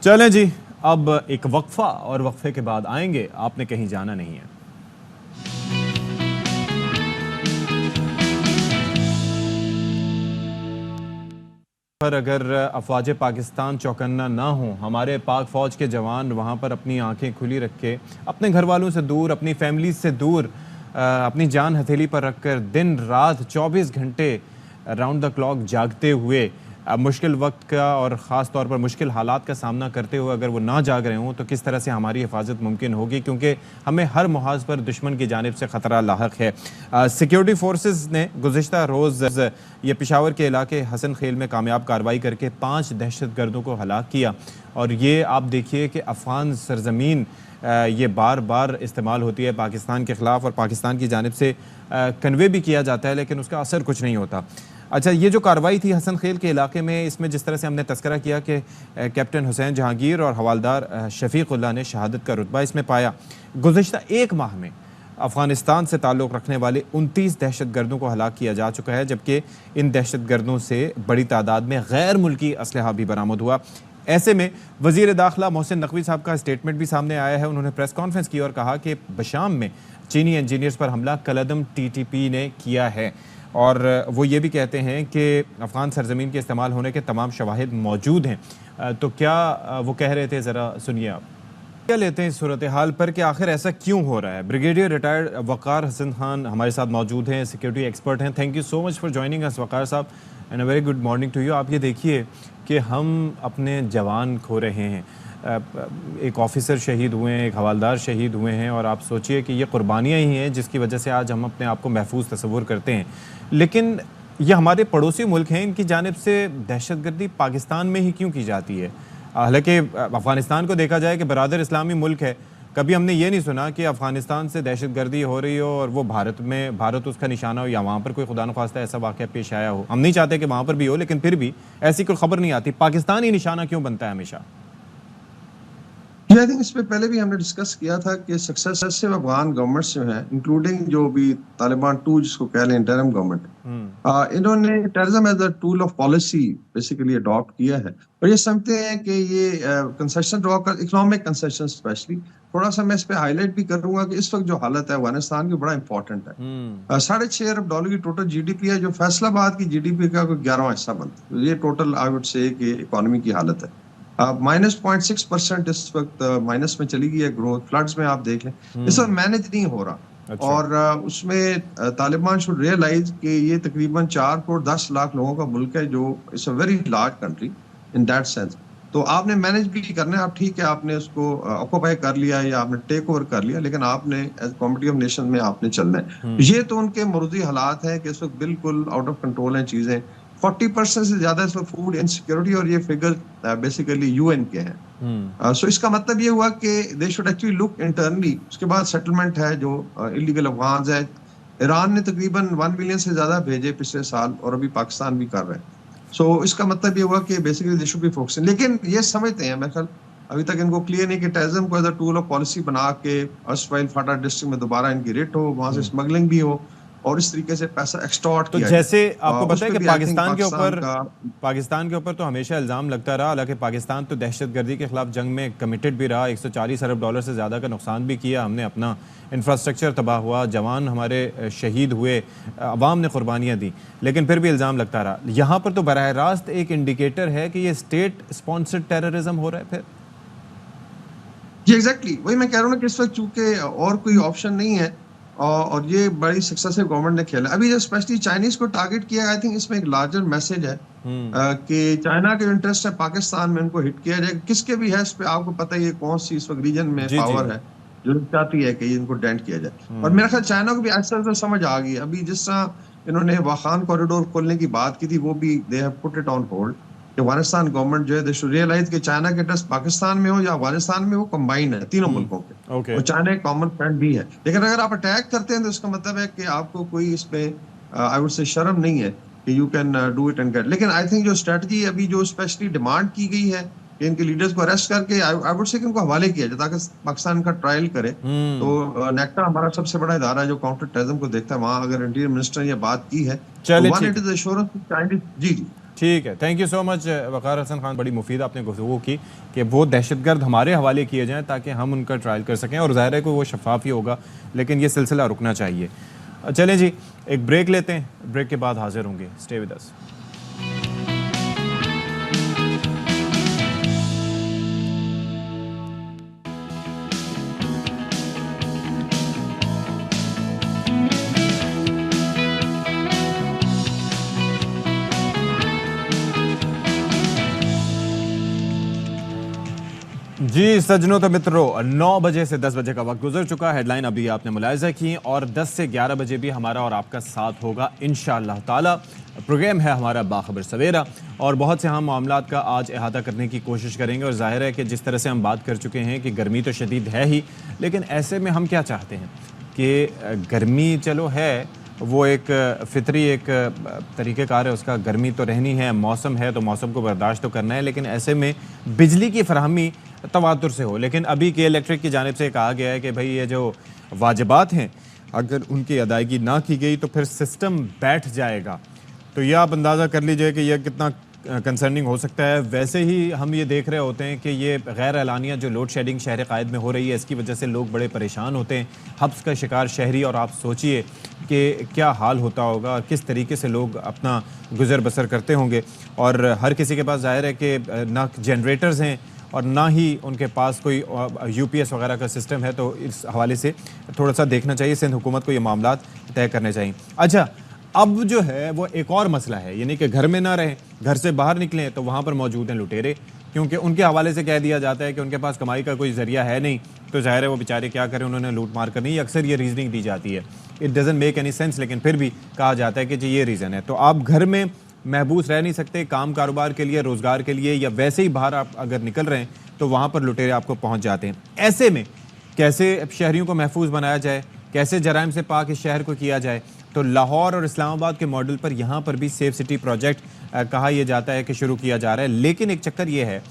चलें जी, अब एक वक्फा, और वक्फे के बाद आएंगे, आपने कहीं जाना नहीं है। पर अगर अफवाज पाकिस्तान चौकन्ना ना हो, हमारे पाक फ़ौज के जवान वहाँ पर अपनी आंखें खुली रख के अपने घर वालों से दूर, अपनी फैमिली से दूर, अपनी जान हथेली पर रखकर दिन रात 24 घंटे राउंड द क्लॉक जागते हुए मुश्किल वक्त का और ख़ास तौर पर मुश्किल हालात का सामना करते हुए अगर वो ना जाग रहे हों तो किस तरह से हमारी हिफाजत मुमकिन होगी, क्योंकि हमें हर मुहाज पर दुश्मन की जानिब से ख़तरा लाहक है। सिक्योरिटी फोर्सेस ने गुज़िश्ता रोज़ ये पेशावर के इलाके हसन खेल में कामयाब कार्रवाई करके 5 दहशतगर्दों को हलाक किया, और ये आप देखिए कि अफ़गान सरजमीन ये बार बार इस्तेमाल होती है पाकिस्तान के ख़िलाफ़, और पाकिस्तान की जानिब से कन्वे भी किया जाता है, लेकिन उसका असर कुछ नहीं होता। अच्छा, ये जो कार्रवाई थी हसन खेल के इलाके में, इसमें जिस तरह से हमने तस्करा किया कि कैप्टन हुसैन जहांगीर और हवालदार शफीकुल्लाह ने शहादत का रुतबा इसमें पाया। गुज़िश्ता 1 माह में अफ़गानिस्तान से ताल्लुक़ रखने वाले 29 दहशतगर्दों को हलाक किया जा चुका है, जबकि इन दहशतगर्दों से बड़ी तादाद में गैर मुल्की असलहा भी बरामद हुआ। ऐसे में वज़ीर दाखिला मोहसिन नकवी साहब का स्टेटमेंट भी सामने आया है। उन्होंने प्रेस कॉन्फ्रेंस की और कहा कि बशाम में चीनी इंजीनियर्स पर हमला कलअदम TTP ने किया है, और वो ये भी कहते हैं कि अफ़गान सरजमीन के इस्तेमाल होने के तमाम शवाहिद मौजूद हैं। तो क्या वो कह रहे थे, ज़रा सुनिए आप। क्या लेते हैं इस सूरत हाल पर कि आखिर ऐसा क्यों हो रहा है? ब्रिगेडियर रिटायर्ड वक़ार हसन खान हमारे साथ मौजूद हैं, सिक्योरिटी एक्सपर्ट हैं। Thank you so much for joining us Waqar sahab, and a very good morning to you. आप ये देखिए कि हम अपने जवान खो रहे हैं, एक ऑफिसर शहीद हुए हैं, एक हवालदार शहीद हुए हैं, और आप सोचिए कि ये कुर्बानियाँ ही हैं जिसकी वजह से आज हम अपने आप को महफूज तस्वुर करते हैं। लेकिन ये हमारे पड़ोसी मुल्क हैं, इनकी जानिब से दहशतगर्दी पाकिस्तान में ही क्यों की जाती है? हालांकि अफ़गानिस्तान को देखा जाए कि बरादर इस्लामी मुल्क है, कभी हमने ये नहीं सुना कि अफ़गानिस्तान से दहशतगर्दी हो रही हो और वो भारत उसका निशाना हो, या वहाँ पर कोई खुदा न ख्वास्ता ऐसा वाक़या पेश आया हो। हम नहीं चाहते कि वहाँ पर भी हो, लेकिन फिर भी ऐसी कोई ख़बर नहीं आती। पाकिस्तान ही निशाना क्यों बनता है हमेशा? आई थिंक इस पे पहले भी हमने डिस्कस किया था कि सक्सेसिव अफगान गवर्नमेंट्स जो हैं, इंक्लूडिंग जो भी तालिबान 2 जिसको कह लें इंटरिम गवर्नमेंट, इन्होंने terrorism as a tool of policy basically adopt किया है। और ये समझते हैं कि ये कंसेशन ड्रॉ कर, इकोनॉमिक कंसेशन स्पेशली, थोड़ा सा मैं इस पे हाईलाइट भी करूंगा कि इस वक्त जो हालत है अफगानिस्तान की बड़ा इंपॉर्टेंट है। $6.5 अरब डॉलर की टोटल जीडीपी है, जो फैसलाबाद की जीडीपी का कोई 11वां हिस्सा बनता है। ये टोटल आई वुड से कि इकोनॉमी की हालत है। -0.6% इस वक्त माइनस में चली गई है ग्रोथ। फ्लड्स में आप देख लें इस वक्त मैनेज नहीं हो रहा। अच्छा। और उसमें तालिबान शुड रियलाइज कि ये तकरीबन 4 करोड़ 10 लाख लोगों का मुल्क है, जो it's a very large country in that sense. तो आपने मैनेज भी करना है। आप ठीक है, आपने उसको ऑक्यूपाई कर लिया या आपने टेक ओवर कर लिया, लेकिन आपने एज कॉमिटी ऑफ नेशन में आपने चलना है। ये तो उनके मरूदी हालात हैं कि इस वक्त बिल्कुल आउट ऑफ कंट्रोल हैं चीजें। 40% से ज्यादा इस वक्त फूड इनसिक्योरिटी, और ये फिगर बेसिकली यूएन के हैं। सो इसका मतलब ये हुआ कि they should actually look internally. उसके बाद सेटलमेंट है जो इलीगल अफगान है। ईरान ने तकरीबन 1 मिलियन से ज्यादा भेजे पिछले साल, और अभी पाकिस्तान भी कर रहे हैं। सो इसका मतलब ये हुआ कि basically they should be focusing. लेकिन ये समझते हैं, मैं ख्याल अभी तक इनको क्लियर नहीं कि टेररिज्म को as a tool of policy बना के अर्स्टवाइल फाटा डिस्ट्रिक्ट में दोबारा इनकी रेट हो, वहां से स्मगलिंग भी हो, और इस तरीके से पैसा एक्सटॉर्ट तो किया जैसे जाए। आपको पता है कि पाकिस्तान के ऊपर तो हमेशा इल्ज़ाम लगता रहा, हालांकि पाकिस्तान तो दहशतगर्दी के खिलाफ जंग में कमिटेड भी रहा। 140 अरब डॉलर से ज़्यादा का नुकसान भी किया हमने, अपना इंफ्रास्ट्रक्चर तबाह हुआ, जवान हमारे शहीद हुए, अवाम ने कुर्बानियाँ दी, लेकिन फिर भी इल्ज़ाम लगता रहा। यहाँ पर तो बराह रास्त एक इंडिकेटर है कि ये स्टेट स्पॉन्सर्ड टेररिज्म हो रहा है फिर। जी एग्जैक्टली, वही मैं कह रहा हूँ कि इस वक्त चूंकि और कोई ऑप्शन नहीं है, और ये बड़ी सक्सेसिव गवर्नमेंट ने खेला। अभी जो स्पेशली चाइनीज को टारगेट किया, आई थिंक इसमें एक लार्जर मैसेज है कि चाइना के इंटरेस्ट है पाकिस्तान में, उनको हिट किया जाए। किसके भी है इस पे आपको पता ही है कौन सी इस वक्त रीजन में पावर है जो चाहती है कि इनको डेंट किया जाए। और मेरा ख्याल चाइना को भी ऐसा समझ आ गई। अभी जिस तरह इन्होंने वाखान कॉरिडोर खोलने की बात की थी, वो भी they have put it on hold. Afghanistan government जो है दे शुड रियलाइज कि चाइना के इंटरेस्ट पाकिस्तान में हो या अफगानिस्तान में, वो कंबाइंड है तीनों मुल्कों के। और चाइना एक कॉमन फ्रेंड भी है। लेकिन अगर आप अटैक करते हैं तो इसका मतलब है कि आपको कोई इसमें आई वुड से शर्म नहीं है कि you can do it and get. लेकिन आई थिंक जो स्ट्रेटजी अभी जो स्पेशली डिमांड की गई है कि इनके लीडर्स को अरेस्ट करके आई वुड से इनको हवाले किया जाए ताकि पाकिस्तान का ट्रायल करे। तो नेक्टा हमारा सबसे बड़ा इदारा है जो काउंटर टेररिज्म को देखता है, वहां अगर इंटीरियर मिनिस्टर ने बात की है, वन इट इज एश्योरेंस। जी ठीक है, थैंक यू सो मच वकार हसन खान। बड़ी मुफीद आपने गुफ्तगू की कि वो दहशतगर्द हमारे हवाले किए जाएं ताकि हम उनका ट्रायल कर सकें, और ज़ाहिर है कि वो शफाफ ही होगा, लेकिन ये सिलसिला रुकना चाहिए। चलें जी, एक ब्रेक लेते हैं, ब्रेक के बाद हाजिर होंगे। Stay with us. जी सज्जनों तो मित्रों, 9 बजे से 10 बजे का वक्त गुजर चुका। हेडलाइन अभी आपने मुलाहिजा की, और 10 से 11 बजे भी हमारा और आपका साथ होगा इंशाअल्लाह ताला। प्रोग्राम है हमारा बाखबर सवेरा, और बहुत से हम मामलात का आज अहाता करने की कोशिश करेंगे। और जाहिर है कि जिस तरह से हम बात कर चुके हैं कि गर्मी तो शदीद है ही, लेकिन ऐसे में हम क्या चाहते हैं कि गर्मी चलो है, वो एक फितरी एक तरीक़ेकार है उसका। गर्मी तो रहनी है, मौसम है तो मौसम को बर्दाश्त तो करना है, लेकिन ऐसे में बिजली की फरहमी तवातुर से हो। लेकिन अभी के इलेक्ट्रिक की जानिब से कहा गया है कि भाई ये जो वाजिबात हैं अगर उनकी अदायगी ना की गई तो फिर सिस्टम बैठ जाएगा। तो यह आप अंदाज़ा कर लीजिए कि यह कितना कंसर्निंग हो सकता है। वैसे ही हम ये देख रहे होते हैं कि ये गैर एलानिया जो लोड शेडिंग शहर क़ायद में हो रही है, इसकी वजह से लोग बड़े परेशान होते हैं, हब्स का शिकार शहरी। और आप सोचिए कि क्या हाल होता होगा और किस तरीके से लोग अपना गुजर बसर करते होंगे। और हर किसी के पास ज़ाहिर है कि ना जनरेटर्स हैं और ना ही उनके पास कोई यूपीएस वगैरह का सिस्टम है। तो इस हवाले से थोड़ा सा देखना चाहिए, सिंध हुकूमत को ये मामलात तय करने चाहिए। अच्छा, अब जो है वो एक और मसला है, यानी कि घर में ना रहें, घर से बाहर निकलें तो वहाँ पर मौजूद हैं लुटेरे, क्योंकि उनके हवाले से कह दिया जाता है कि उनके पास कमाई का कोई ज़रिया है नहीं, तो ज़ाहिर है वो बेचारे क्या करें, उन्होंने लूट मार करनी। अक्सर ये रीज़निंग दी जाती है, it doesn't make any sense, लेकिन फिर भी कहा जाता है कि जी ये रीज़न है। तो आप घर में महबूस रह नहीं सकते, काम कारोबार के लिए, रोज़गार के लिए, या वैसे ही बाहर आप अगर निकल रहे हैं तो वहाँ पर लुटेरे आपको पहुँच जाते हैं। ऐसे में कैसे शहरियों को महफूज बनाया जाए, कैसे जराइम से पाक इस शहर को किया जाए? तो लाहौर और इस्लामाबाद के मॉडल पर यहाँ पर भी सेफ सिटी प्रोजेक्ट कहा यह जाता है कि शुरू किया जा रहा है। लेकिन एक चक्कर ये है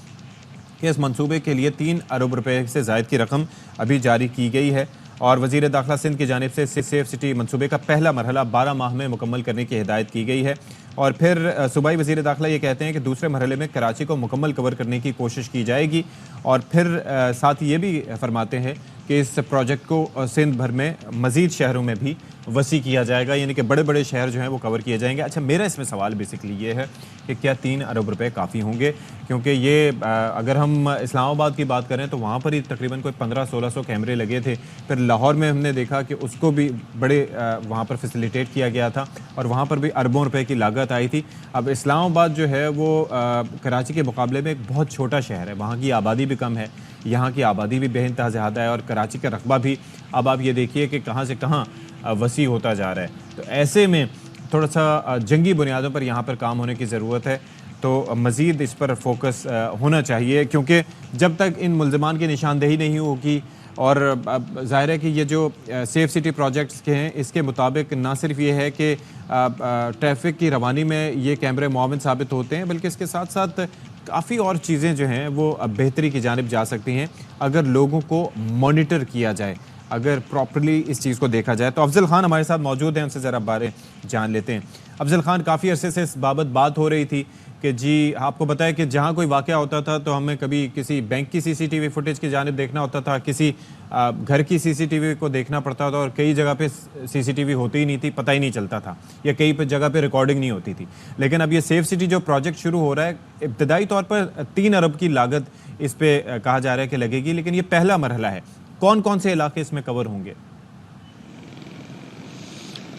कि इस मंसूबे के लिए 3 अरब रुपए से ज़ायद की रकम अभी जारी की गई है और वज़ीर दाखिला सिंध की जानिब से सेफ सिटी मंसूबे का पहला मरहला 12 माह में मुकम्मल करने की हिदायत की गई है। और फिर सूबाई वज़ीर दाखिला ये कहते हैं कि दूसरे मरहले में कराची को मुकम्मल कवर करने की कोशिश की जाएगी और फिर साथ ये भी फरमाते हैं कि इस प्रोजेक्ट को सिंध भर में मज़ीद शहरों में भी वसी किया जाएगा, यानी कि बड़े बड़े शहर जो हैं वो कवर किए जाएंगे। अच्छा, मेरा इसमें सवाल बेसिकली ये है कि क्या 3 अरब रुपए काफ़ी होंगे, क्योंकि ये अगर हम इस्लामाबाद की बात करें तो वहाँ पर ही तकरीबन कोई 1500-1600 कैमरे लगे थे। फिर लाहौर में हमने देखा कि उसको भी बड़े वहाँ पर फैसिलिटेट किया गया था और वहाँ पर भी अरबों रुपए की लागत आई थी। अब इस्लामाबाद जो है वो कराची के मुकाबले में एक बहुत छोटा शहर है, वहाँ की आबादी भी कम है, यहाँ की आबादी भी बेइंतहा ज़्यादा है और कराची का रकबा भी अब आप ये देखिए कि कहाँ से कहाँ वसी होता जा रहा है। तो ऐसे में थोड़ा सा जंगी बुनियादों पर यहाँ पर काम होने की ज़रूरत है, तो मज़ीद इस पर फोकस होना चाहिए, क्योंकि जब तक इन मुल्ज़िमान की निशानदेही नहीं होगी और ज़ाहिर है कि ये जो सेफ सिटी प्रोजेक्ट्स के हैं इसके मुताबिक ना सिर्फ ये है कि ट्रैफिक की रवानी में ये कैमरे मुआविन साबित होते हैं, बल्कि इसके साथ साथ काफ़ी और चीज़ें जो हैं वो बेहतरी की जानिब जा सकती हैं अगर लोगों को मॉनिटर किया जाए, अगर प्रॉपर्ली इस चीज़ को देखा जाए। तो अफजल खान हमारे साथ मौजूद हैं, उनसे ज़रा बारे जान लेते हैं। अफजल खान, काफ़ी अरसे से इस बाबत बात हो रही थी कि जी आपको बताया कि जहाँ कोई वाक़या होता था तो हमें कभी किसी बैंक की CCTV फुटेज की जानिब देखना होता था, किसी घर की CCTV को देखना पड़ता था और कई जगह पे CCTV होती ही नहीं थी, पता ही नहीं चलता था, या कई जगह पे रिकॉर्डिंग नहीं होती थी। लेकिन अब ये सेफ सिटी जो प्रोजेक्ट शुरू हो रहा है, इब्तदाई तौर पर 3 अरब की लागत इस पर कहा जा रहा है कि लगेगी, लेकिन ये पहला मरहला है। कौन कौन से इलाके इसमें कवर होंगे?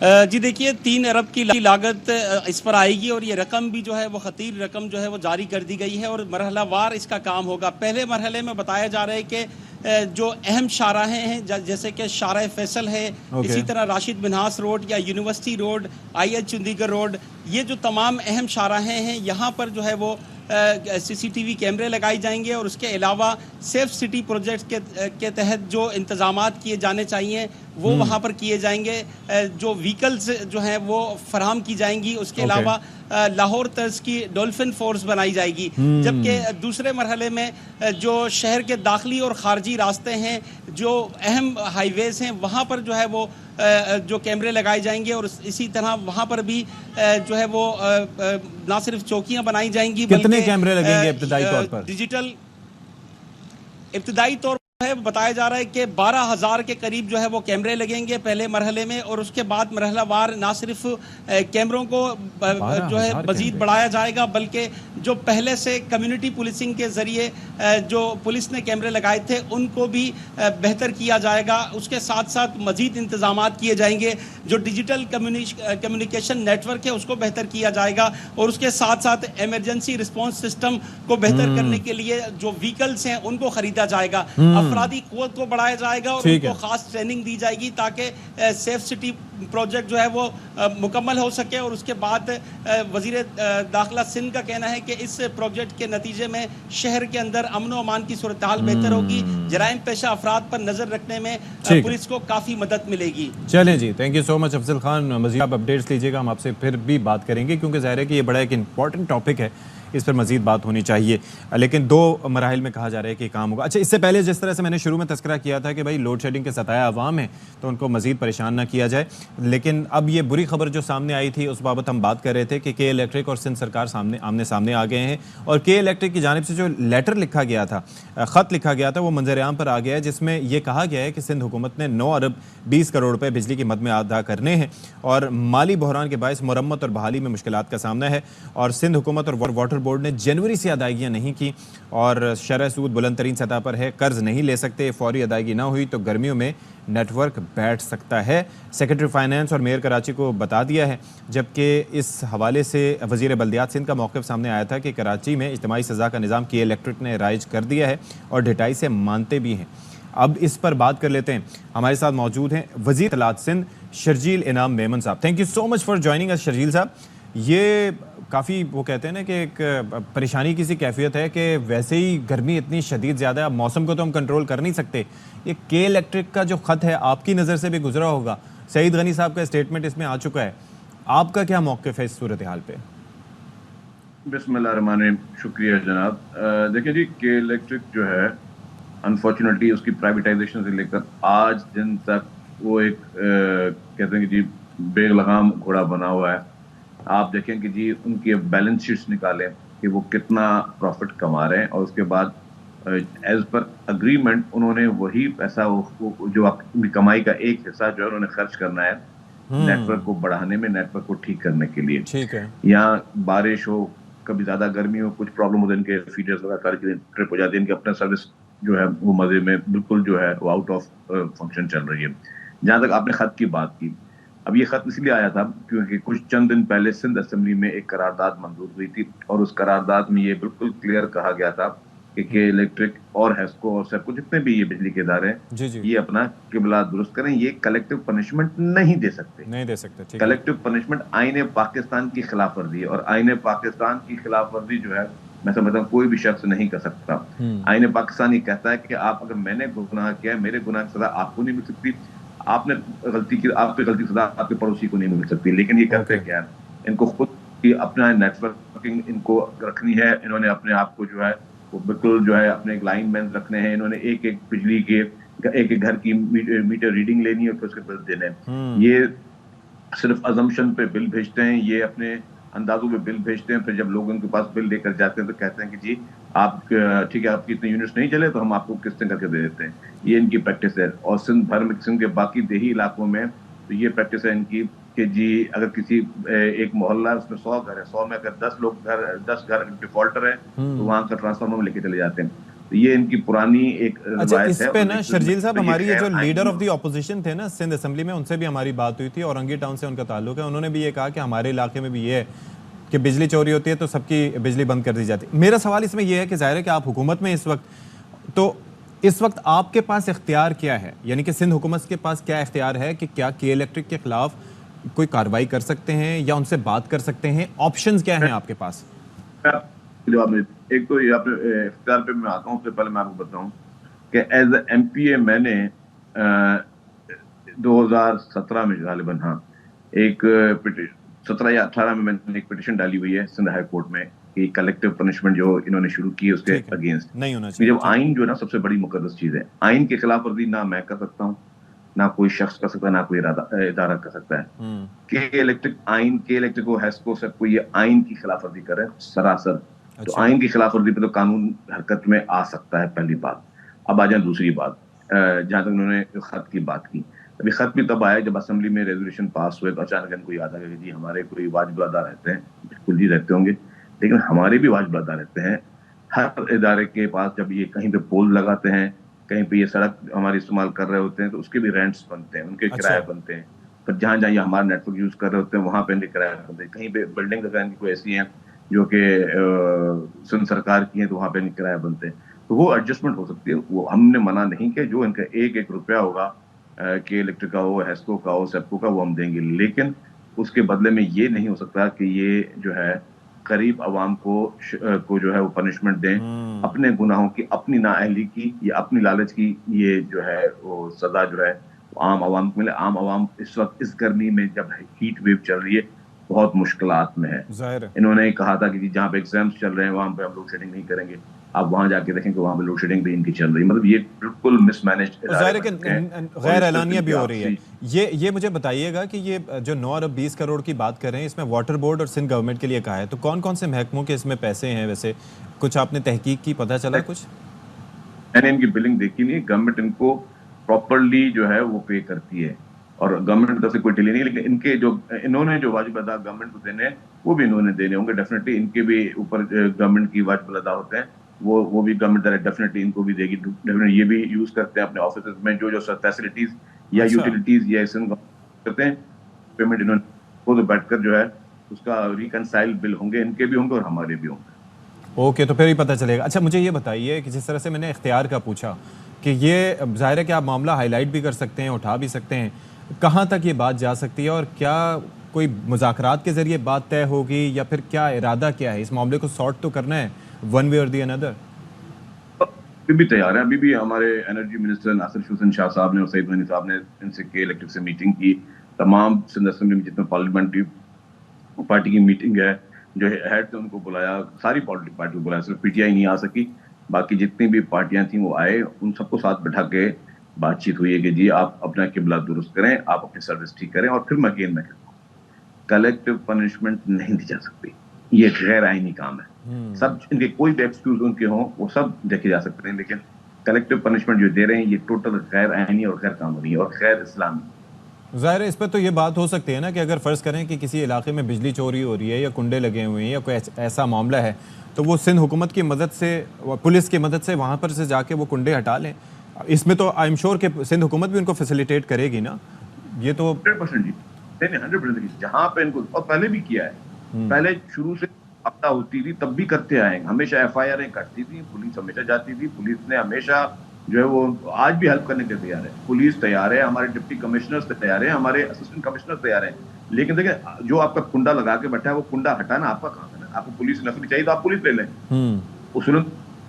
जी देखिए, 3 अरब की लागत इस पर आएगी और ये रकम भी जो है वो खतीर रकम जो है वो जारी कर दी गई है और मरहलावार इसका काम होगा। पहले मरहले में बताया जा रहा है कि जो अहम शाहराहें हैं जैसे कि शाहराह फैसल है, इसी तरह राशिद बिनहास रोड या university road, IH Chandigarh road, ये जो तमाम अहम शाहराहें हैं यहाँ पर जो है वो CCTV कैमरे लगाए जाएंगे और उसके अलावा सेफ सिटी प्रोजेक्ट के तहत जो इंतजामात किए जाने चाहिए वो वहाँ पर किए जाएंगे। जो व्हीकल्स जो हैं वो फराहम की जाएंगी, उसके अलावा लाहौर तर्ज की डॉल्फिन फोर्स बनाई जाएगी। जबकि दूसरे मरहले में जो शहर के दाखिली और खारजी रास्ते हैं, जो अहम हाईवेज हैं, वहाँ पर जो है वो जो कैमरे लगाए जाएंगे और इसी तरह वहाँ पर भी जो है वो ना सिर्फ चौकियाँ बनाई जाएंगी, कितने कैमरे लगेंगे इब्तिदाई तौर पर? डिजिटल इब्तिदाई तौर है बताया जा रहा है कि 12,000 के करीब जो है वो कैमरे लगेंगे पहले मरहले में और उसके बाद मरहलावार ना सिर्फ कैमरों को जो है मजीद बढ़ाया जाएगा, बल्कि जो पहले से कम्युनिटी पुलिसिंग के ज़रिए जो पुलिस ने कैमरे लगाए थे उनको भी बेहतर किया जाएगा। उसके साथ साथ मजीद इंतजामात किए जाएंगे, जो डिजिटल कम्युनिकेशन नेटवर्क है उसको बेहतर किया जाएगा और उसके साथ साथ एमरजेंसी रिस्पॉन्स सिस्टम को बेहतर करने के लिए जो व्हीकल्स हैं उनको ख़रीदा जाएगा, अफरादी क़ुव्वत को बढ़ाया जाएगा और उनको खास ट्रेनिंग दी जाएगी ताकि सेफ सिटी प्रोजेक्ट जो है वो मुकम्मल हो सके। और उसके बाद वज़ीर दाखिला सिंध का कहना है कि इस प्रोजेक्ट के नतीजे में शहर के अंदर अमन व अमान की सूरत हाल बेहतर होगी, जराइम पेशा अफराद पर नज़र रखने में पुलिस को काफ़ी मदद मिलेगी। चलें जी, thank you so much Afzal Khan. मज़ीद आप अपडेट्स लीजिएगा, हम आपसे फिर भी बात करेंगे क्योंकि ज़ाहिर है कि ये बड़ा एक इंपॉर्टेंट टॉपिक है, इस पर मज़ीद बात होनी चाहिए। लेकिन 2 मराहिल में कहा जा रहा है कि काम होगा। अच्छा, इससे पहले जिस तरह से मैंने शुरू में तस्करा किया था कि भाई लोड शेडिंग के सताया अवाम है तो उनको मज़ीद परेशान ना किया जाए, लेकिन अब ये बुरी खबर जो सामने आई थी उस बाबत हम बात कर रहे थे कि के इलेक्ट्रिक और सिंध सरकार आमने सामने आ गए हैं और के इलेक्ट्रिक की जानिब से जो लेटर लिखा गया था, ख़त लिखा गया था, वो मंजर-ए-आम पर आ गया है, जिसमें यह कहा गया है कि सिंध हुकूमत ने 9 अरब 20 करोड़ रुपये बिजली की मद में अदा करने हैं और माली बहरान के बायस मुरम्मत और बहाली में मुश्किलात का सामना है और सिंध हुकूमत और वाटर बोर्ड ने जनवरी से अदायगियाँ नहीं की और शरह सूद बुलंद तरीन सतह पर है, कर्ज नहीं ले सकते, फौरी अदायगी ना हुई तो गर्मियों में नेटवर्क बैठ सकता है। सेक्रेटरी फाइनेंस और मेयर कराची को बता दिया है, जबकि इस हवाले से वज़ीर बल्दियात सिंध का मौक़िफ़ सामने आया था कि कराची में इज्तिमाई सज़ा का निज़ाम के इलेक्ट्रिक ने राइज कर दिया है और ढिठाई से मानते भी हैं। अब इस पर बात कर लेते हैं। हमारे साथ मौजूद हैं वज़ीर इत्तलात सिंध शर्जील इनाम मेमन साहब। Thank you so much for joining अस शर्जील साहब। ये काफ़ी वो कहते हैं ना कि एक परेशानी की सी कैफियत है कि वैसे ही गर्मी इतनी शदीद ज़्यादा है, मौसम को तो हम कंट्रोल कर नहीं सकते। ये के इलेक्ट्रिक का जो ख़त है आपकी नज़र से भी गुजरा होगा, सईद गनी साहब का स्टेटमेंट इसमें आ चुका है, आपका क्या मौक़िफ़ है इस सूरत हाल पे? बिस्मिल्लाहिर्रहमानिर्रहीम, शुक्रिया जनाब। देखिए जी, के इलेक्ट्रिक जो है अनफॉर्चुनेटली उसकी प्राइवेटाइजेशन से लेकर आज दिन तक वो एक कहते हैं कि जी बेलगाम घोड़ा बना हुआ है। आप देखें कि जी उनके बैलेंस शीट्स निकालें कि वो कितना प्रॉफिट कमा रहे हैं और उसके बाद एज पर अग्रीमेंट उन्होंने वही पैसा जो अपनी कमाई का एक हिस्सा जो है उन्होंने खर्च करना है नेटवर्क को बढ़ाने में, नेटवर्क को ठीक करने के लिए। ठीक है। यहाँ बारिश हो, कभी ज्यादा गर्मी हो, कुछ प्रॉब्लम हो, इनके फीडर्स वगैरह सारी ट्रिप हो जाती है, इनकी अपना सर्विस जो है वो मजे में बिल्कुल जो है वो आउट ऑफ फंक्शन चल रही है। जहां तक आपने खत की बात की, अब ये खत इसलिए आया था क्योंकि कुछ चंद दिन पहले सिंध असेंबली में एक करारदाद मंजूर हुई थी और उस करारदाद में ये बिल्कुल क्लियर कहा गया था कि इलेक्ट्रिक और हेस्को और सबको जितने भी ये बिजली के इदारे हैं ये अपना किबला दुरुस्त करें। ये कलेक्टिव पनिशमेंट नहीं दे सकते। कलेक्टिव पनिशमेंट आईने पाकिस्तान की खिलाफ वर्जी है और आईने पाकिस्तान की खिलाफ वर्जी जो है मैं समझता हूँ कोई भी शख्स नहीं कर सकता। आईने पाकिस्तान ये कहता है कि आप अगर मैंने गुनाह किया है, मेरे गुनाह की सजा आपको नहीं मिल सकती, आपने गलती की, आपकी गलती की सजा आपके पड़ोसी को नहीं मिल सकती। लेकिन ये कहते हैं क्या, इनको खुद की अपना नेटवर्किंग इनको रखनी है, इन्होंने अपने आप को जो है वो बिल्कुल जो है अपने एक लाइन मैन रखने हैं, इन्होंने एक एक बिजली के एक एक घर की मीटर रीडिंग लेनी है और फिर उसके बिल देने हैं। ये सिर्फ अजम्पशन पे बिल भेजते हैं, ये अपने अंदाजों पे बिल भेजते हैं, फिर जब लोग उनके पास बिल लेकर जाते हैं तो कहते हैं कि जी आप ठीक है आपकी इतने यूनिट्स नहीं चले तो हम आपको किस्तें करके दे देते हैं। ये इनकी प्रैक्टिस है। और सिंध भर में, सिंध के बाकी देही इलाकों में तो ये प्रैक्टिस है इनकी कि जी अगर किसी एक मोहल्ला उसमें 100 घर है, 100 में अगर 10 घर डिफॉल्टर है तो वहां का ट्रांसफार्मर लेके चले जाते हैं। तो ये इनकी पुरानी एक अच्छा, इस पे ना शर्जील साहब, हमारी ये जो लीडर ऑफ द ऑपोजिशन थे ना सिंध असेंबली में, उनसे भी हमारी बात हुई थी, औरंगी टाउन से उनका ताल्लुक है। उन्होंने भी ये कहा कि हमारे इलाके में भी ये है कि बिजली चोरी होती है तो सबकी बिजली बंद कर दी जाती है। मेरा सवाल इसमें यह है कि जाहिर है कि आप हुकूमत में इस वक्त, तो इस वक्त आपके पास इख्तियार क्या है, यानी कि सिंध हुकूमत के पास क्या इख्तियार है कि क्या के इलेक्ट्रिक के खिलाफ कोई कार्रवाई कर सकते हैं या उनसे बात कर सकते हैं? ऑप्शंस क्या हैं आपके पास? जवाब में एक तो ये आपने इख्तियार पे मैं आता हूँ, उससे पहले मैं आपको बताऊं कि एज एमपीए मैंने 2017 में गालिबन एक 17 या 18 में मैंने एक पिटीशन डाली हुई है सिंध हाई कोर्ट में कि कलेक्टिव पनिशमेंट जो इन्होंने शुरू की है उसके अगेंस्ट नहीं होना चाहिए। जब आइन जो है ना सबसे बड़ी मुकद्दस चीज है, आइन के खिलाफ वर्जी ना मैं कर सकता हूँ, ना कोई शख्स कर सकता है, ना कोई इदारा कर सकता है। के इलेक्ट्रिक आइन, के इलेक्ट्रिक को हेस्को सबको ये आइन की खिलाफ वर्जी करे सरासर। तो आइन की खिलाफ वर्जी पे तो कानून हरकत में आ सकता है, पहली बात। अब आ जाए दूसरी बात, जहां तक उन्होंने खत की बात की, अभी खत भी तब आया जब असेंबली में रेजोल्यूशन पास हुए तो अचानक इनको याद आ गया कि जी हमारे कोई वाजिब अदा रहते हैं, बिल्कुल जी रहते होंगे, लेकिन हमारे भी वाजिब अदा रहते हैं। हर इदारे के पास जब ये कहीं पे पोल लगाते हैं, कहीं पे ये सड़क हमारी इस्तेमाल कर रहे होते हैं तो उसके भी रेंट्स बनते हैं, उनके किराए बनते हैं। फिर जहाँ जहाँ ये हमारा नेटवर्क यूज कर रहे होते हैं वहां पे इनके किराए बनते हैं। कहीं पे बिल्डिंग अगर इनकी कोई ऐसी हैं जो कि सिंध सरकार की है तो वहां पे इनके किराए बनते हैं। तो वो एडजस्टमेंट हो सकती है, वो हमने मना नहीं किया। जो इनका एक एक रुपया होगा के इलेक्ट्रिक का हो, हेस्को का हो, सेप्को का, वो हम देंगे, लेकिन उसके बदले में ये नहीं हो सकता कि ये जो है गरीब आवाम को जो है वो पनिशमेंट दें अपने गुनाहों की, अपनी नाअहली की या अपनी लालच की। ये जो है वो सजा जो है वो आम आवाम को मिले। आम आवाम इस वक्त इस गर्मी में जब हीट वेव चल रही है बहुत मुश्किलात में है। इन्होंने कहा था कि जहाँ पे एग्जाम्स चल रहे हैं वहां पे हम लोड शेडिंग नहीं करेंगे। आप वहां जाके देखें कि वहां पे लोड शेडिंग भी इनकी चल रही है। मतलब ये बिल्कुल मिसमैनेज, गैर एलानिया भी हो रही है। ये मुझे बताइएगा कि ये जो 9 अरब 20 करोड़ की बात कर रहे हैं, इसमें वाटर बोर्ड और सिंध गवर्नमेंट के लिए कहा है, तो कौन कौन से महकमों के इसमें पैसे हैं? वैसे कुछ आपने तहकीक की, पता चला कुछ? मैंने इनकी बिलिंग देखी नहीं। गवर्नमेंट इनको प्रॉपरली जो है वो पे करती है और गवर्नमेंट की तरफ से कोई डिले नहीं, लेकिन इनके जो इन्होंने जो वाजिब अदा गवर्नमेंट को देने हैं वो भी इन्होंने देने होंगे। डेफिनेटली इनके भी ऊपर गवर्नमेंट की वाजिब अदा होते हैं, वो भी गवर्नमेंट डेफिनेटली इनको भी देगी। डेफिनेटली ये भी यूज करते हैं अपने ऑफिस में जो फैसिलिटीज या यूटिलिटीज या करते हैं, पेमेंट इन्होंने खुद बैठकर जो है उसका रिकनसाइल बिल होंगे, इनके भी होंगे और हमारे भी होंगे। ओके, तो फिर ही पता चलेगा। अच्छा, मुझे ये बताइए कि जिस तरह से मैंने इख्तियार का पूछा कि ये जाहिर है कि आप मामला हाईलाइट भी कर सकते हैं, उठा भी सकते हैं, कहाँ तक ये बात जा सकती है और क्या कोई मुज़ाकरात के जरिए बात तय होगी या फिर क्या इरादा क्या है? इस मामले को सॉर्ट तो करना है वन वे और दी अनदर। अभी भी तैयार है। अभी भी हमारे एनर्जी मिनिस्टर नासिर हुसैन शाह साहब ने और सईद गनी साहब ने इनसे के इलेक्ट्रिक से मीटिंग की। तमाम सिंध असेंबली में जितने पार्लियामेंट्री पार्टी की मीटिंग है जो हेड थे उनको बुलाया, सारी पॉलिटिकल पार्टी को बुलाया, सिर्फ पीटीआई नहीं आ सकी, बाकी जितनी भी पार्टियां थी वो आए, उन सबको साथ बैठा के बातचीत हुई है कि जी आप अपना किबला दुरुस्त करें, आप अपनी सर्विस ठीक करें। और फिर मैं कहता हूँ कलेक्टिव पनिशमेंट नहीं दी जा सकती, ये गैर आईनी काम है। सब इनके कोई भी एक्सक्यूज उनके हों वो सब देखे जा सकते हैं, लेकिन कलेक्टिव पनिशमेंट जो दे रहे हैं ये टोटल गैर आईनी और गैर कानूनी और गैर इस्लामी। ज़ाहिर है इस पर तो ये बात हो सकती है ना कि अगर फ़र्ज़ करें कि किसी इलाके में बिजली चोरी हो रही है या कुंडे लगे हुए हैं या कोई ऐसा मामला है, तो वो सिंध हुकूमत की मदद से, पुलिस की मदद से वहाँ पर से जाके वो कुंडे हटा लें। इसमें तो आई एम श्योर कि सिंध हुकूमत भी उनको फैसिलिटेट करेगी ना, ये तो 100% जी, 100% जहाँ पे इनको, और पहले भी किया है, पहले शुरू से आपदा होती थी तब भी करते आए, हमेशा FIR कटती थी, पुलिस हमेशा जाती थी, पुलिस ने हमेशा जो है वो आज भी हेल्प करने के लिए तैयार है, पुलिस तैयार है, हमारे डिप्टी कमिश्नर्स तैयार है, हमारे असिस्टेंट कमिश्नर तैयार हैं। लेकिन देखिए जो आपका कुंडा लगा के बैठा है वो कुंडा हटाना आपका काम है ना, आपको पुलिस नौकरी चाहिए तो आप पुलिस ले लें। उसूलन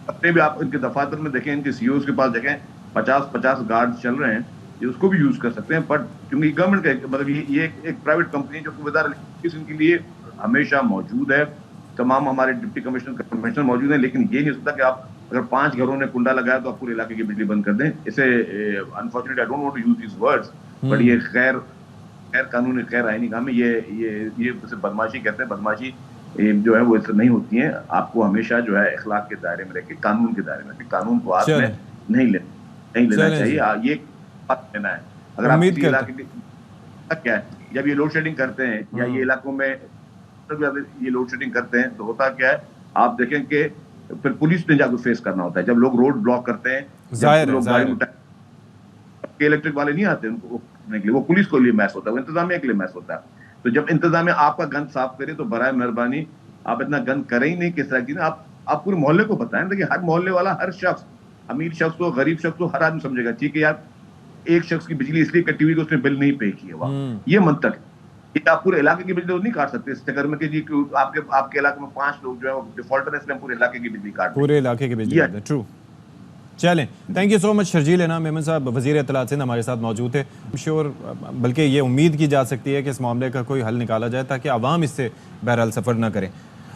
अपने भी आप इनके दफातर में देखें, इनके CEOs के पास देखें 50-50 गार्ड चल रहे हैं, ये उसको भी यूज कर सकते हैं, बट क्योंकि गवर्नमेंट का मतलब ये एक प्राइवेट कंपनी जो सूबेदार इनके लिए हमेशा मौजूद है, तमाम हमारे डिप्टी कमिश्नर मौजूद हैं, लेकिन ये नहीं हो सकता कि आप अगर 5 घरों ने कुंडा लगाया तो आप पूरे इलाके की बिजली बंद कर दें। इसे unfortunately I don't want to use this words, but ये गैर कानूनी गैर आईनी काम है, ये बदमाशी कहते हैं, बदमाशी जो है वो इससे नहीं होती है। आपको हमेशा जो है इखलाक के दायरे में रहकर, कानून के दायरे में, कानून को हाथ में नहीं लेना चाहिए, ये बात लेना है। अगर आप किसी इलाके क्या है, जब ये लोड शेडिंग करते हैं या ये इलाकों में ये लोड शेडिंग करते हैं तो होता क्या है, आप देखें कि फिर पुलिस ने जाकर फेस करना होता है। जब लोग रोड ब्लॉक करते हैं, इलेक्ट्रिक वाले नहीं आते उनको करने के लिए, वो पुलिस के लिए मैस होता है, वो इंतजामिया के लिए मैस होता है। तो जब इंतजामिया आपका गंद साफ करे तो बराए मेहरबानी आप इतना गंद करें ही नहीं। किस तरह की ना आप पूरे मोहल्ले को बताएं, देखिए हर मोहल्ले वाला, हर शख्स, अमीर शख्स हो, गरीब शख्स हो, हर आदमी समझेगा ठीक है यार एक शख्स की बिजली इसलिए कटी हुई कि उसने बिल नहीं पे किया हुआ, ये मंतक है। आप पूरे इलाके की बिजली नहीं काट सकते इस चक्कर में कि जी आपके इलाके में 5 लोग जो है डिफॉल्टर है, इसलिए पूरे इलाके की बिजली काट, पूरे इलाके की बिजली। ट्रू। चलें, thank you so much Sharjeel इनाम मेमन साहब, वज़ीर इत्तलात सिंध हमारे साथ मौजूद थे। श्योर बल्कि ये उम्मीद की जा सकती है कि इस मामले का कोई हल निकाला जाए ताकि आवाम इससे बहरहाल सफ़र ना करें।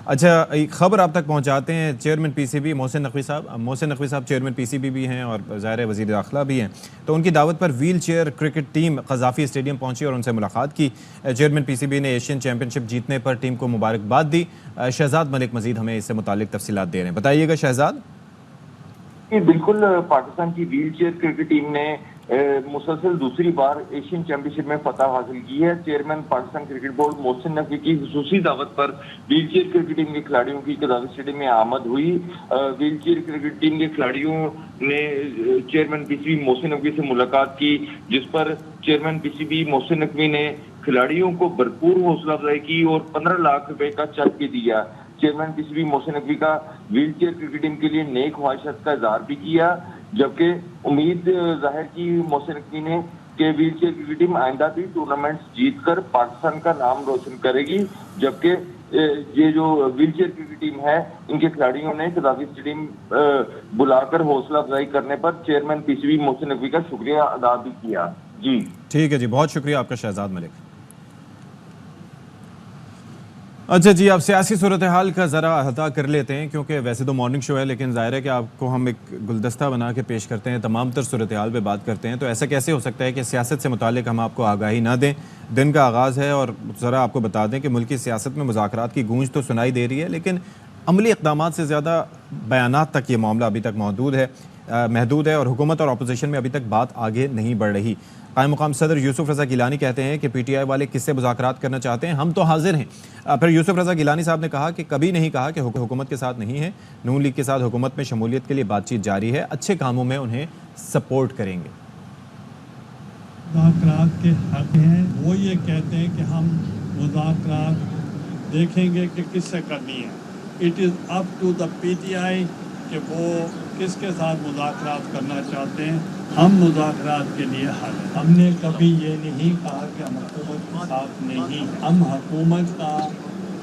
अच्छा, एक ख़बर आप तक पहुंचाते हैं। चेयरमैन PCB मोहसिन नकवी साहब चेयरमैन PCB भी हैं और ज़ाहिर वज़ीर दाखिला भी हैं, तो उनकी दावत पर wheelchair cricket team Qaddafi stadium पहुंची और उनसे मुलाकात की। चेयरमैन PCB ने एशियन चैम्पियनशिप जीतने पर टीम को मुबारकबाद दी। शहजाद मलिक मज़ीद हमें इससे मुतालिक तफसीलात दे रहे हैं, बताइएगा शहजाद। बिल्कुल, पाकिस्तान की व्हील चेयर क्रिकेट टीम ने मुसलसल दूसरी बार एशियन चैंपियनशिप में फतह हासिल की है। Chairman Pakistan cricket board Mohsin Naqvi की खुसूसी दावत पर व्हील चेयर क्रिकेट टीम के खिलाड़ियों की क़ज़ाफ़ी स्टेडियम में आमद हुई। व्हील चेयर क्रिकेट टीम के खिलाड़ियों ने चेयरमैन PCB मोहसिन नकवी से मुलाकात की, जिस पर चेयरमैन PCB मोहसिन नकवी ने खिलाड़ियों को भरपूर हौसला अफजाई की और 15 लाख रुपए का चेक भी दिया। चेयरमैन PCB मोहसिन नकवी का व्हील चेयर क्रिकेट टीम के लिए नेक ख्वाहिशात का इज़हार भी किया, जबकि उम्मीद जाहिर की मोहसिन नकवी ने कि व्हील चेयर क्रिकेट टीम आइंदा भी टूर्नामेंट्स जीतकर पाकिस्तान का नाम रोशन करेगी। जबकि ये जो व्हील चेयर क्रिकेट टीम है, इनके खिलाड़ियों ने क़ज़ाफ़ी स्टेडियम बुलाकर हौसला अफजाई करने पर चेयरमैन PCB मोहसिन नकवी का शुक्रिया अदा भी किया। जी ठीक है जी, बहुत शुक्रिया आपका शहजाद मलिक। अच्छा जी, आप सियासी सूरत हाल का ज़रा अहता कर लेते हैं, क्योंकि वैसे तो मॉर्निंग शो है लेकिन ज़ाहिर है कि आपको हम एक गुलदस्ता बना के पेश करते हैं, तमाम तर सूरत हाल पर बात करते हैं। तो ऐसा कैसे हो सकता है कि सियासत से मुतालिक हम आपको आगाही ना दें? दिन का आगाज़ है और ज़रा आपको बता दें कि मुल्की सियासत में मुज़ाकरात की गूंज तो सुनाई दे रही है, लेकिन अमली इक़दामात से ज़्यादा बयानात तक ये मामला अभी तक महदूद है और हुकूमत और अपोजिशन में अभी तक बात आगे नहीं बढ़ रही। कायम मुकाम सदर यूसुफ रज़ा गिलानी कहते हैं कि PTI वाले किससे मुज़ाकरात करना चाहते हैं, हम तो हाजिर हैं। फिर यूसुफ रज़ा गिलानी साहब ने कहा कि कभी नहीं कहा कि हुकूमत के साथ नहीं है, नून लीग के साथ हुकूमत में शमूलियत के लिए बातचीत जारी है, अच्छे कामों में उन्हें सपोर्ट करेंगे। मुज़ाकरात के हक हैं, वो ये कहते हैं कि हम मुज़ाकरात देखेंगे कि किससे करनी है। It is up to the PTI कि वो किसके साथ मुज़ाकरात करना चाहते हैं। हम मुज़ाकरात के लिए हाज़िर हैं। हमने कभी ये नहीं कहा कि हम हुकूमत के साथ नहीं हैं, हम हुकूमत का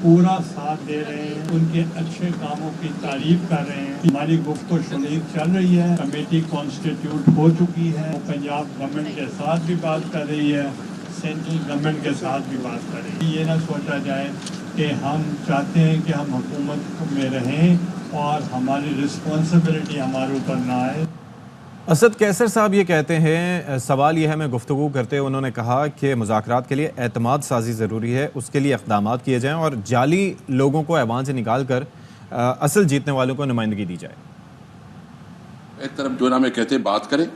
पूरा साथ दे रहे हैं, उनके अच्छे कामों की तारीफ कर रहे हैं। हमारी गुफ्तगू शुनीद चल रही है, कमेटी कॉन्स्टिट्यूट हो चुकी है, पंजाब गवर्नमेंट के साथ भी बात कर रही है, सेंट्रल गवर्नमेंट के साथ भी बात कर रही है। ये ना सोचा जाए कि हम चाहते हैं कि हम हुकूमत में रहें और हमारी रिस्पॉन्सिबिलिटी हमारे ऊपर ना आए। असद कैसर साहब ये कहते हैं, सवाल ये है, मैं गुफ्तगू करते हुए उन्होंने कहा कि मुज़ाकरात के लिए एतमाद साजी ज़रूरी है, उसके लिए इक़दाम किए जाएँ और जाली लोगों को ऐवान से निकाल कर असल जीतने वालों को नुमाइंदगी दी जाए। एक तरफ जो है ना हमें कहते हैं बात करें,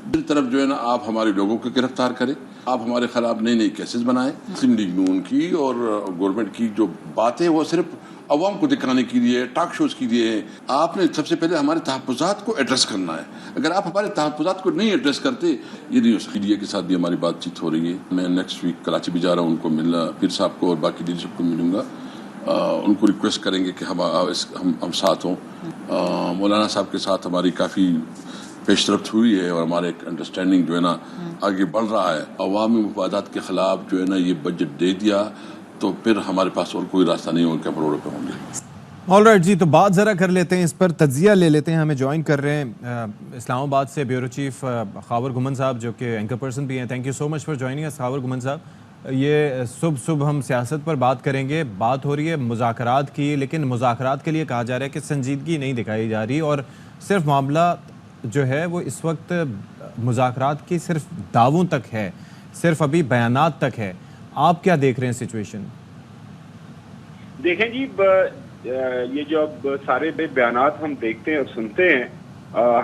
दूसरी तरफ जो है ना आप हमारे लोगों को गिरफ्तार करें, आप हमारे खिलाफ नई नई केसेस बनाएं। मुस्लिम लीग नून की और गवर्नमेंट की जो बातें वो सिर्फ अवाम को दिखाने के लिए, टॉक शोज के लिए है। आपने सबसे पहले हमारे तहफ़्फ़ुज़ात को एड्रेस करना है। अगर आप हमारे तहफ़्फ़ुज़ात को नहीं एड्रेस करते, ये नहीं हो सकती। मीडिया के साथ भी हमारी बातचीत हो रही है। मैं नेक्स्ट वीक कराची भी जा रहा हूँ, उनको मिलना, पीर साहब को और बाकी लीडरशिप को मिलूंगा। उनको रिक्वेस्ट करेंगे कि हम साथ हों। मौलाना साहब के साथ हमारी काफ़ी पेशरफ्त हुई है और हमारे एक अंडरस्टैंडिंग जो है ना आगे बढ़ रहा है। अवामी मफादात के ख़िलाफ़ जो है ना ये बजट दे दिया तो फिर हमारे पास और कोई रास्ता नहीं होगा, रोड पे होंगे। ऑलराइट जी, तो बात ज़रा कर लेते हैं, इस पर तज्जिया ले लेते हैं। हमें ज्वाइन कर रहे हैं इस्लामाबाद से ब्यूरो चीफ खावर गुमन साहब, जो कि एंकर पर्सन भी हैं। Thank you so much for joining us Khawar Ghumman sahab. ये सुबह हम सियासत पर बात करेंगे। बात हो रही है मुज़ाकरात की, लेकिन मुज़ाकरात के लिए कहा जा रहा है कि संजीदगी नहीं दिखाई जा रही और सिर्फ मामला जो है वो इस वक्त मुज़ाकरात की सिर्फ दावों तक है, सिर्फ अभी बयानात तक है। आप क्या देख रहे हैं सिचुएशन? देखें जी, ये जो अब सारे बयानात हम देखते हैं और सुनते हैं,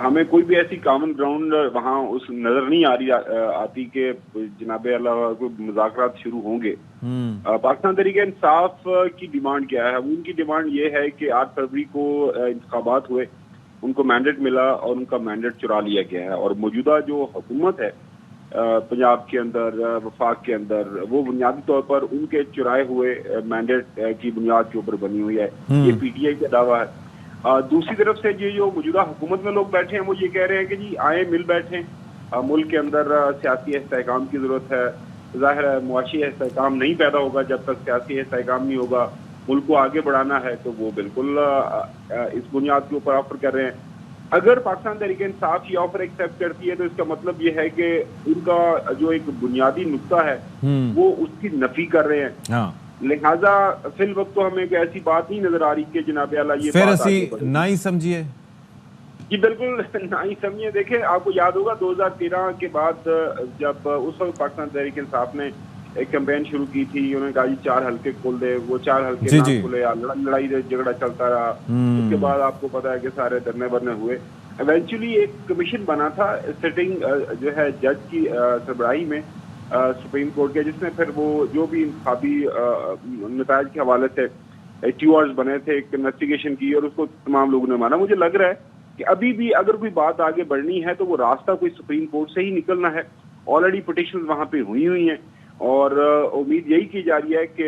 हमें कोई भी ऐसी कॉमन ग्राउंड वहाँ उस नजर नहीं आ रही आती कि जनाब अल्लाह कोई मुज़ाकरात शुरू होंगे। पाकिस्तान तहरीक इंसाफ की डिमांड क्या है? उनकी डिमांड ये है कि 8 फरवरी को इंतखाबात हुए, उनको मैंडेट मिला और उनका मैंडेट चुरा लिया गया है और मौजूदा जो हुकूमत है पंजाब के अंदर, वफाक के अंदर, वो बुनियादी तौर पर उनके चुराए हुए मैंडेट की बुनियाद के ऊपर बनी हुई है। ये पीटीआई का दावा है। दूसरी तरफ से ये जो मौजूदा हुकूमत में लोग बैठे हैं वो ये कह रहे हैं कि जी आए मिल बैठे, मुल्क के अंदर सियासी इस्तेहकाम की जरूरत है। जाहिर है मुआशी इस्तेहकाम नहीं पैदा होगा जब तक सियासी इस्तेहकाम नहीं होगा। मुल्क को आगे बढ़ाना है तो वो बिल्कुल इस बुनियाद के ऊपर ऑफर कर रहे हैं। अगर पाकिस्तान तहरीक इंसाफ ये ऑफर एक्सेप्ट करती है तो इसका मतलब ये है कि उनका जो एक बुनियादी नुक्ता है वो उसकी नफी कर रहे हैं। लिहाजा फिल वक्त तो हमें ऐसी बात नहीं नजर आ रही कि जनाब आला ये फिर ऐसी ना ही समझिए जी, बिल्कुल ना ही समझिए। देखें, आपको याद होगा 2013 के बाद जब उस वक्त पाकिस्तान तहरीक इंसाफ ने एक कैंपेन शुरू की थी, उन्होंने कहा जी 4 हल्के खोल दे, वो 4 हल्के ना खोले, लड़ाई झगड़ा चलता रहा। उसके बाद आपको पता है कि सारे धरने बरने हुए। इवेंचुअली एक कमीशन बना था सिटिंग जो है जज की सरबराही में सुप्रीम कोर्ट के, जिसने फिर वो जो भी इंतखाबी नतायज के हवाले से 2 आवर्स बने थे, एक इन्वेस्टिगेशन की और उसको तमाम लोगों ने माना। मुझे लग रहा है कि अभी भी अगर कोई बात आगे बढ़नी है तो वो रास्ता कोई सुप्रीम कोर्ट से ही निकलना है। ऑलरेडी पिटिशन वहाँ पे हुई हैं और उम्मीद यही की जा रही है कि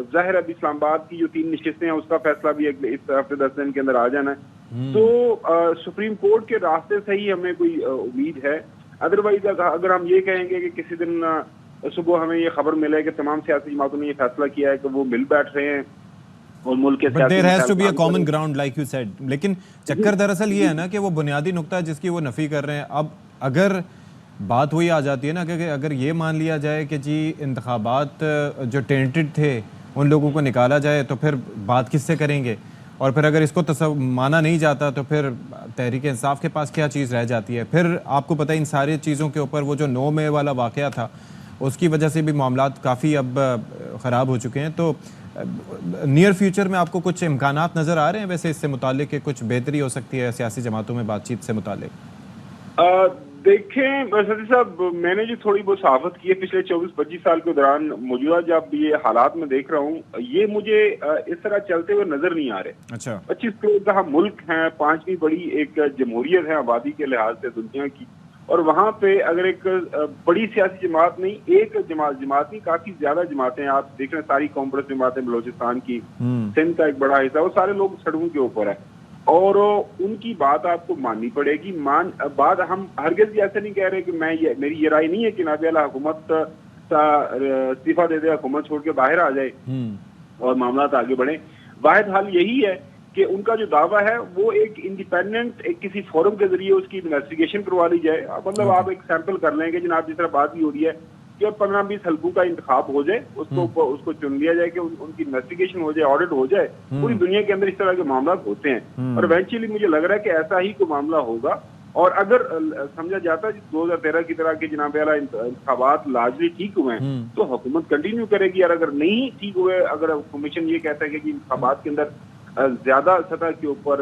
जाहिर अब इस्लामाबाद की जो 3 नशिस्तें हैं उसका फैसला भी इस हफ्ते 10 दिन के अंदर आ जाना है। तो सुप्रीम कोर्ट के रास्ते से ही हमें कोई उम्मीद है। अदरवाइज अगर हम ये कहेंगे कि किसी दिन सुबह हमें ये खबर मिले कि तमाम सियासी जमातों ने ये फैसला किया है कि वो मिल बैठ रहे हैं और मुल्क के there has to be a common ground like you said, लेकिन चक्कर दरअसल ये है ना कि वो बुनियादी नुक्ता है जिसकी वो नफी कर रहे हैं। अब अगर बात वही आ जाती है ना कि अगर ये मान लिया जाए कि जी इंतखाबात जो टेंटेड थे उन लोगों को निकाला जाए तो फिर बात किससे करेंगे, और फिर अगर इसको माना नहीं जाता तो फिर तहरीक इंसाफ के पास क्या चीज़ रह जाती है। फिर आपको पता है इन सारी चीज़ों के ऊपर वो जो 9 मई वाला वाक़या था उसकी वजह से भी मामलात काफ़ी अब ख़राब हो चुके हैं। तो नियर फ्यूचर में आपको कुछ इम्कानात नज़र आ रहे हैं वैसे इससे मुताल्लिक कि कुछ बेहतरी हो सकती है सियासी जमातों में बातचीत से मुताल्लिक? देखें सदी साहब, मैंने जो थोड़ी बहुत सहाफत की है पिछले 24-25 साल के दौरान, मौजूदा जब ये हालात में देख रहा हूँ, ये मुझे इस तरह चलते हुए नजर नहीं आ रहे। अच्छा, 25 करोड़ का हम मुल्क है, 5वीं बड़ी एक जमहूरियत है आबादी के लिहाज से दुनिया की, और वहाँ पे अगर एक बड़ी सियासी जमात नहीं, एक जमात नहीं, काफी ज्यादा जमातें आप देख रहे हैं, सारी कॉम्प्रेस जमातें बलोचिस्तान की, सिंध का एक बड़ा हिस्सा, वो सारे लोग सड़कों के ऊपर है और उनकी बात आपको माननी पड़ेगी। बात हम हरगिज़ ऐसे नहीं कह रहे कि मेरी ये राय नहीं है कि नाबियाला हुकूमत इस्तीफा दे दे, हुकूमत छोड़ के बाहर आ जाए और मामला आगे बढ़े। वाहिद हाल यही है कि उनका जो दावा है वो एक इंडिपेंडेंट एक किसी फोरम के जरिए उसकी इन्वेस्टिगेशन करवा ली जाए। मतलब आप एक सैंपल कर लें कि जनाब जिस तरह बात भी हो रही है कि 15-20 हल्कों का इंतखाब हो जाए, उसको चुन लिया जाए कि उनकी इन्वेस्टिगेशन हो जाए, ऑडिट हो जाए। पूरी दुनिया के अंदर इस तरह के मामला होते हैं और इवेंचुअली मुझे लग रहा है कि ऐसा ही कोई मामला होगा। और अगर समझा जाता है 2013 की तरह के जनाब आला इंतखाबात लार्जली ठीक हुए हैं तो हुकूमत कंटिन्यू करेगी, और अगर नहीं ठीक हुए, अगर कमीशन ये कहता है कि इंतखाबात के अंदर ज्यादा सतह के ऊपर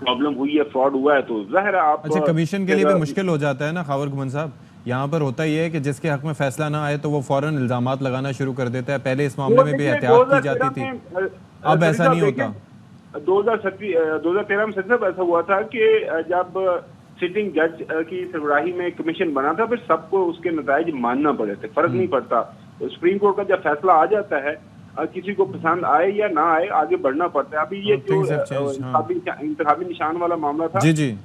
प्रॉब्लम हुई है, फ्रॉड हुआ है, तो जाहिर है आप अच्छा कमीशन के लिए भी मुश्किल हो जाता है ना खावर गुमन साहब। यहाँ पर होता ही है कि जिसके हक में फैसला ना आए तो वो फौरन इल्जामात लगाना शुरू कर देता है। पहले इस मामले में भी एहतियात की जाती थी, अब ऐसा नहीं होता। 2013 में सिर्फ ऐसा हुआ था कि जब सिटिंग जज की सरबराही में कमीशन बना था, फिर सबको उसके नताइज मानना पड़े थे, फर्क नहीं पड़ता। सुप्रीम कोर्ट का जब फैसला आ जाता है, किसी को पसंद आए या ना आए, आगे बढ़ना पड़ता है। अभी ये जो इंतखाबी निशान वाला मामला था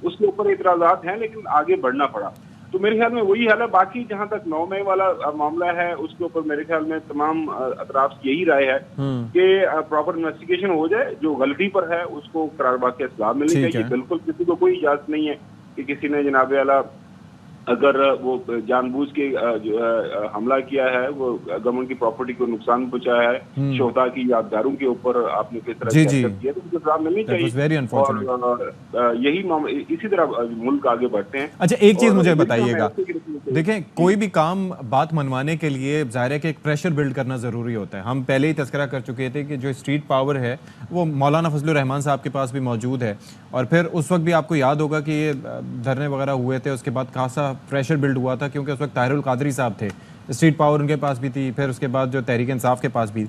उसके ऊपर इतराजात हैं, लेकिन आगे बढ़ना पड़ा। तो मेरे ख्याल में वही हाल है। बाकी जहां तक 9 मई वाला मामला है उसके ऊपर मेरे ख्याल में तमाम अतराफ की यही राय है कि प्रॉपर इन्वेस्टिगेशन हो जाए, जो गलती पर है उसको करार बाकी सलाह मिलनी चाहिए। बिल्कुल किसी को कोई इजाजत नहीं है कि किसी ने जनाब आला अगर वो जानबूझ के जो है हमला किया है, वो गवर्नमेंट की प्रॉपर्टी को नुकसान पहुंचाया है, शोहदा की यादगारों के ऊपर आपने किस तरह किया तो उनको सलाह मिलनी चाहिए। और यही इसी तरह मुल्क आगे बढ़ते हैं। अच्छा एक चीज मुझे बताइएगा, देखें कोई भी काम बात मनवाने के लिए जाहिर है कि एक प्रेशर बिल्ड करना जरूरी होता है। हम पहले ही तस्करा कर चुके थे कि जो स्ट्रीट पावर है वो मौलाना फजलुर रहमान साहब के पास भी मौजूद है, और फिर उस वक्त भी आपको याद होगा कि ये धरने वगैरह हुए थे, उसके बाद खासा प्रेशर बिल्ड हुआ था क्योंकि उस वक्त ताहिरुल कादरी साहब थे, स्ट्रीट पावर उनके पास भी थी, फिर उसके बाद जो तहरीक इंसाफ के पास भी।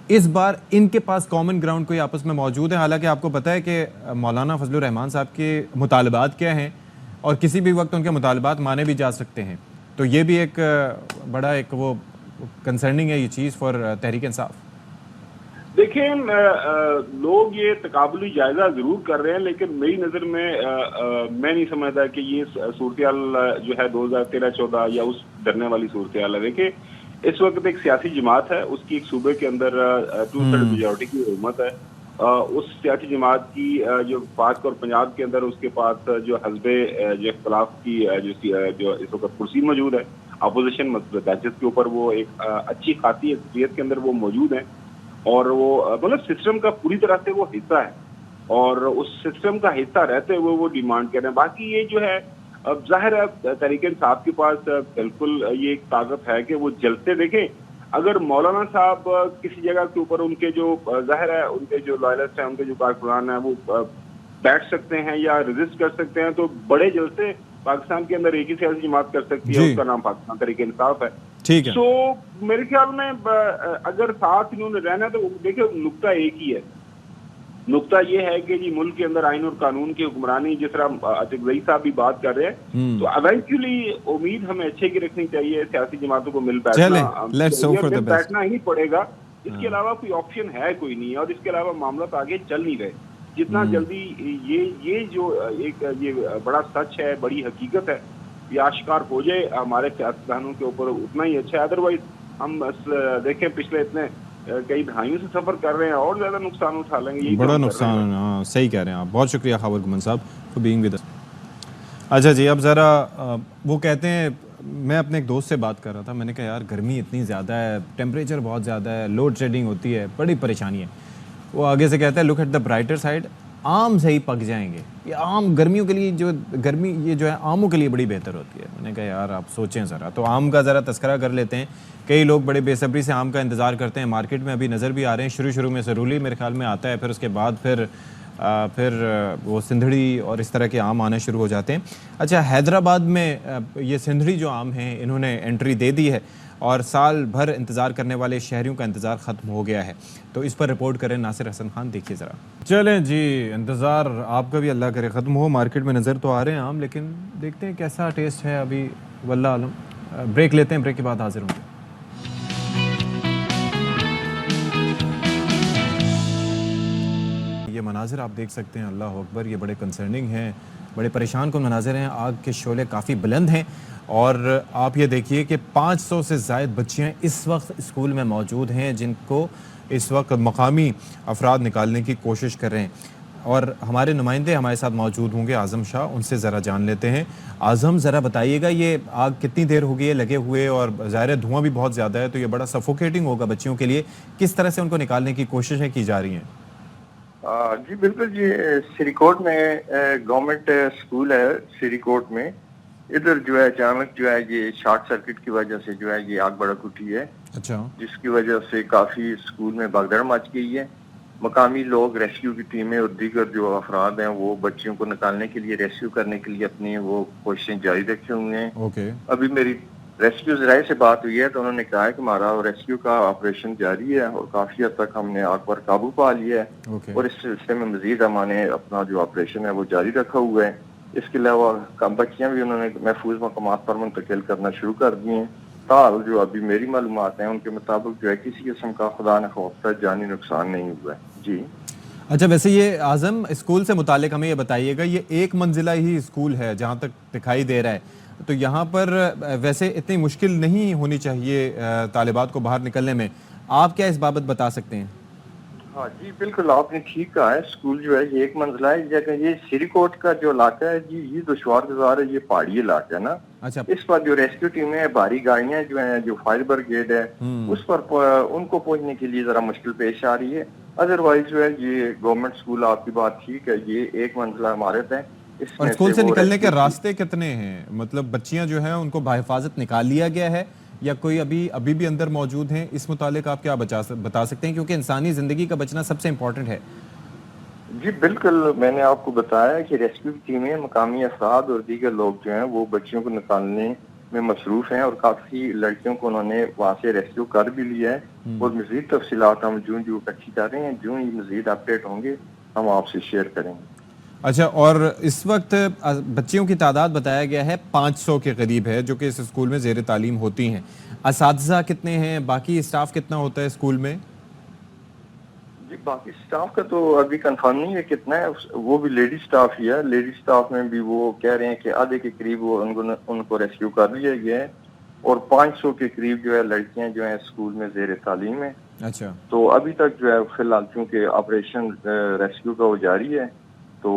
इस बार इनके पास कॉमन ग्राउंड कोई आपस में मौजूद है? हालांकि आपको पता है कि मौलाना फजलुर रहमान साहब के मुतालबात क्या हैं और किसी भी वक्त उनके मुतालबात माने भी जा सकते हैं, तो ये भी एक बड़ा एक वो कंसर्निंग है ये चीज़ फॉर तहरीक इंसाफ। देखिए लोग ये तकाबुली जायजा जरूर कर रहे हैं, लेकिन मेरी नज़र में मैं नहीं समझता कि ये सूरत जो है 2013-14 या उस डरने वाली सूरत हाल है। देखिए इस वक्त एक सियासी जमात है, उसकी एक सूबे के अंदर 2/3 मेजॉरिटी की हुकूमत है। उस सियासी जमात की जो खासतौर पंजाब के अंदर उसके पास जो हस्बे जो इख्तलाफ की जो इस वक्त कुर्सी मौजूद है, अपोजिशन मतलब के ऊपर वो एक अच्छी खासी अक्सरियत के अंदर वो मौजूद है, और वो मतलब सिस्टम का पूरी तरह से वो हिस्सा है, और उस सिस्टम का हिस्सा रहते हुए वो डिमांड कर रहे हैं। बाकी ये जो है अब जाहिर है तहरीक इंसाफ के पास बिल्कुल ये एक ताकत है कि वो जलते देखें। अगर मौलाना साहब किसी जगह के ऊपर उनके जो जाहिर है उनके जो लॉयलिस्ट हैं, उनके जो कारकुनान हैं, वो बैठ सकते हैं या रेजिस्ट कर सकते हैं, तो बड़े जलसे पाकिस्तान के अंदर एक ही सियासी जमात कर सकती है, उसका नाम पाकिस्तान तहरीक इंसाफ है। ठीक है। तो मेरे ख्याल में अगर साथ इन्होंने रहना तो देखिए नुक्ता एक ही है, नुक्ता ये है कि जी मुल्क के अंदर आइन और कानून की हुक्मरानी, जिस तरह अतिक रईस साहब भी बात कर रहे हैं, तो इवेंचुअली उम्मीद हमें अच्छे की रखनी चाहिए, सियासी जमातों को मिल बैठना ही पड़ेगा। इसके अलावा कोई ऑप्शन है कोई नहीं, और इसके अलावा मामला तो आगे चल नहीं रहे। जितना जल्दी ये जो एक ये बड़ा सच है, बड़ी हकीकत है, ये आश्कार हो जाए हमारे सियासतदानों के ऊपर उतना ही अच्छा है। अदरवाइज हम देखें पिछले इतने कई दहाइयों से सफर कर रहे हैं और ज्यादा नुकसान उठा लेंगे। बड़ा नुकसान, हाँ सही कह रहे हैं आप। बहुत शुक्रिया खावर गुमन साहब फॉर बीइंग विद अस। अच्छा जी, अब ज़रा वो कहते हैं, मैं अपने एक दोस्त से बात कर रहा था, मैंने कहा यार गर्मी इतनी ज़्यादा है, टेम्परेचर बहुत ज़्यादा है, लोड शेडिंग होती है, बड़ी परेशानी है। वो आगे से कहता है look at the brighter side, आम से ही पक जाएंगे। ये आम गर्मियों के लिए जो गर्मी ये जो है आमों के लिए बड़ी बेहतर होती है। मैंने कहा यार आप सोचें ज़रा, तो आम का ज़रा तस्करा कर लेते हैं। कई लोग बड़े बेसब्री से आम का इंतज़ार करते हैं, मार्केट में अभी नज़र भी आ रहे हैं। शुरू में सरूली मेरे ख्याल में आता है, फिर उसके बाद फिर वो सिंधड़ी और इस तरह के आम आने शुरू हो जाते हैं। अच्छा, हैदराबाद में ये सिंधड़ी जो आम हैं इन्होंने एंट्री दे दी है और साल भर इंतज़ार करने वाले शहरियों का इंतज़ार ख़त्म हो गया है। तो इस पर रिपोर्ट करें नासिर हसन खान, देखिए ज़रा। चलें जी, इंतज़ार आपका भी अल्लाह करे ख़त्म हो। मार्केट में नज़र तो आ रहे हैं आम, लेकिन देखते हैं कैसा टेस्ट है अभी, वल्लाह आलम। ब्रेक लेते हैं, ब्रेक के बाद हाजिर होंगे। ये मनाजिर आप देख सकते हैं, अल्लाह अकबर, ये बड़े कंसर्निंग हैं, बड़े परेशान कुन मनाजिर हैं। आग के शोले काफ़ी बुलंद हैं और आप ये देखिए कि 500 से ज़ायद बच्चियाँ इस वक्त स्कूल में मौजूद हैं, जिनको इस वक्त मकामी अफराद निकालने की कोशिश कर रहे हैं। और हमारे नुमाइंदे हमारे साथ मौजूद होंगे आज़म शाह, उनसे ज़रा जान लेते हैं। आज़म, ज़रा बताइएगा ये आग कितनी देर हो गई है लगे हुए, और ज़ाहिर है धुआं भी बहुत ज़्यादा है, तो ये बड़ा सफोकेटिंग होगा बच्चियों के लिए। किस तरह से उनको निकालने की कोशिशें की जा रही हैं? जी बिल्कुल जी, सिरीकोट में गवर्नमेंट स्कूल है सिरीकोट में, इधर जो है अचानक जो है ये शॉर्ट सर्किट की वजह से जो है ये आग भड़क उठी है। अच्छा। जिसकी वजह से काफी स्कूल में भगदड़ मच गई है। मकामी लोग, रेस्क्यू की टीमें और दीगर जो अफराद हैं वो बच्चियों को निकालने के लिए, रेस्क्यू करने के लिए अपनी वो कोशिशें जारी रखे हुए हैं। ओके। अभी मेरी रेस्क्यू ज़राए से बात हुई है तो उन्होंने कहा है कि हमारा रेस्क्यू का ऑपरेशन जारी है और काफी हद तक हमने आग पर काबू पा लिया है। और इस सिलसिले में मजीद हमने अपना जो ऑपरेशन है वो जारी रखा हुआ है। इसके अलावा बच्चियां भी उन्होंने महफूज मकामात पर मुंतकिल करना शुरू कर दिए हैं। ताल जो अभी मेरी मालूमात हैं उनके मुताबिक जो है किसी किस्म का खुदा न खास्ता जानी नुकसान नहीं हुआ है। जी अच्छा, वैसे ये आज़म स्कूल से मुतालिक हमें ये बताइएगा, ये एक मंजिला ही स्कूल है जहाँ तक दिखाई दे रहा है, तो यहाँ पर वैसे इतनी मुश्किल नहीं होनी चाहिए तालिबात को बाहर निकलने में। आप क्या इस बाबत बता सकते हैं? हाँ जी बिल्कुल, आपने ठीक कहा है। स्कूल जो है ये एक मंजिला है। जगह ये सिरीकोट का जो इलाका है जी, ये दुश्वार गुजार है, ये पहाड़ी इलाका है ना। अच्छा। इस पर जो रेस्क्यू टीमें हैं, भारी गाड़ियां जो हैं, जो फायर ब्रिगेड है, उस पर उनको पहुंचने के लिए जरा मुश्किल पेश आ रही है। अदरवाइज जो है ये गवर्नमेंट स्कूल, आपकी बात ठीक है, ये एक मंजिला इमारत है। और स्कूल से निकलने के रास्ते कितने हैं? मतलब बच्चियां जो हैं उनको बाहिफाजत निकाल लिया गया है या कोई अभी भी अंदर मौजूद हैं? इस मुतालिक आप क्या बता सकते हैं, क्योंकि इंसानी जिंदगी का बचना सबसे इम्पोर्टेंट है। जी बिल्कुल, मैंने आपको बताया कि रेस्क्यू की टीमें, मकामी अफराद और दीगर लोग जो हैं वो बच्चियों को निकालने में मसरूफ हैं और काफी लड़कियों को उन्होंने वहाँ से रेस्क्यू कर भी लिया है। और मजीद तफसीलात हम जूं इकट्ठी कर रहे हैं, जूं ही मजीद अपडेट होंगे हम आपसे शेयर करेंगे। अच्छा, और इस वक्त बच्चियों की तादाद बताया गया है 500 के करीब है जो कि इस स्कूल में ज़ेर तालीम होती हैं। असातिज़ा कितने हैं, बाकी स्टाफ कितना होता है स्कूल में? जी बाकी स्टाफ का तो अभी कंफर्म नहीं है कितना है, वो भी लेडी स्टाफ ही है। लेडी स्टाफ में भी वो कह रहे हैं कि आधे के करीब वो उनको रेस्क्यू कर लिया गया है और 500 के करीब जो है लड़कियां जो है स्कूल में ज़ेर तालीम है। अच्छा। तो अभी तक जो है फिलहाल चूँकि ऑपरेशन रेस्क्यू का वो जारी है, तो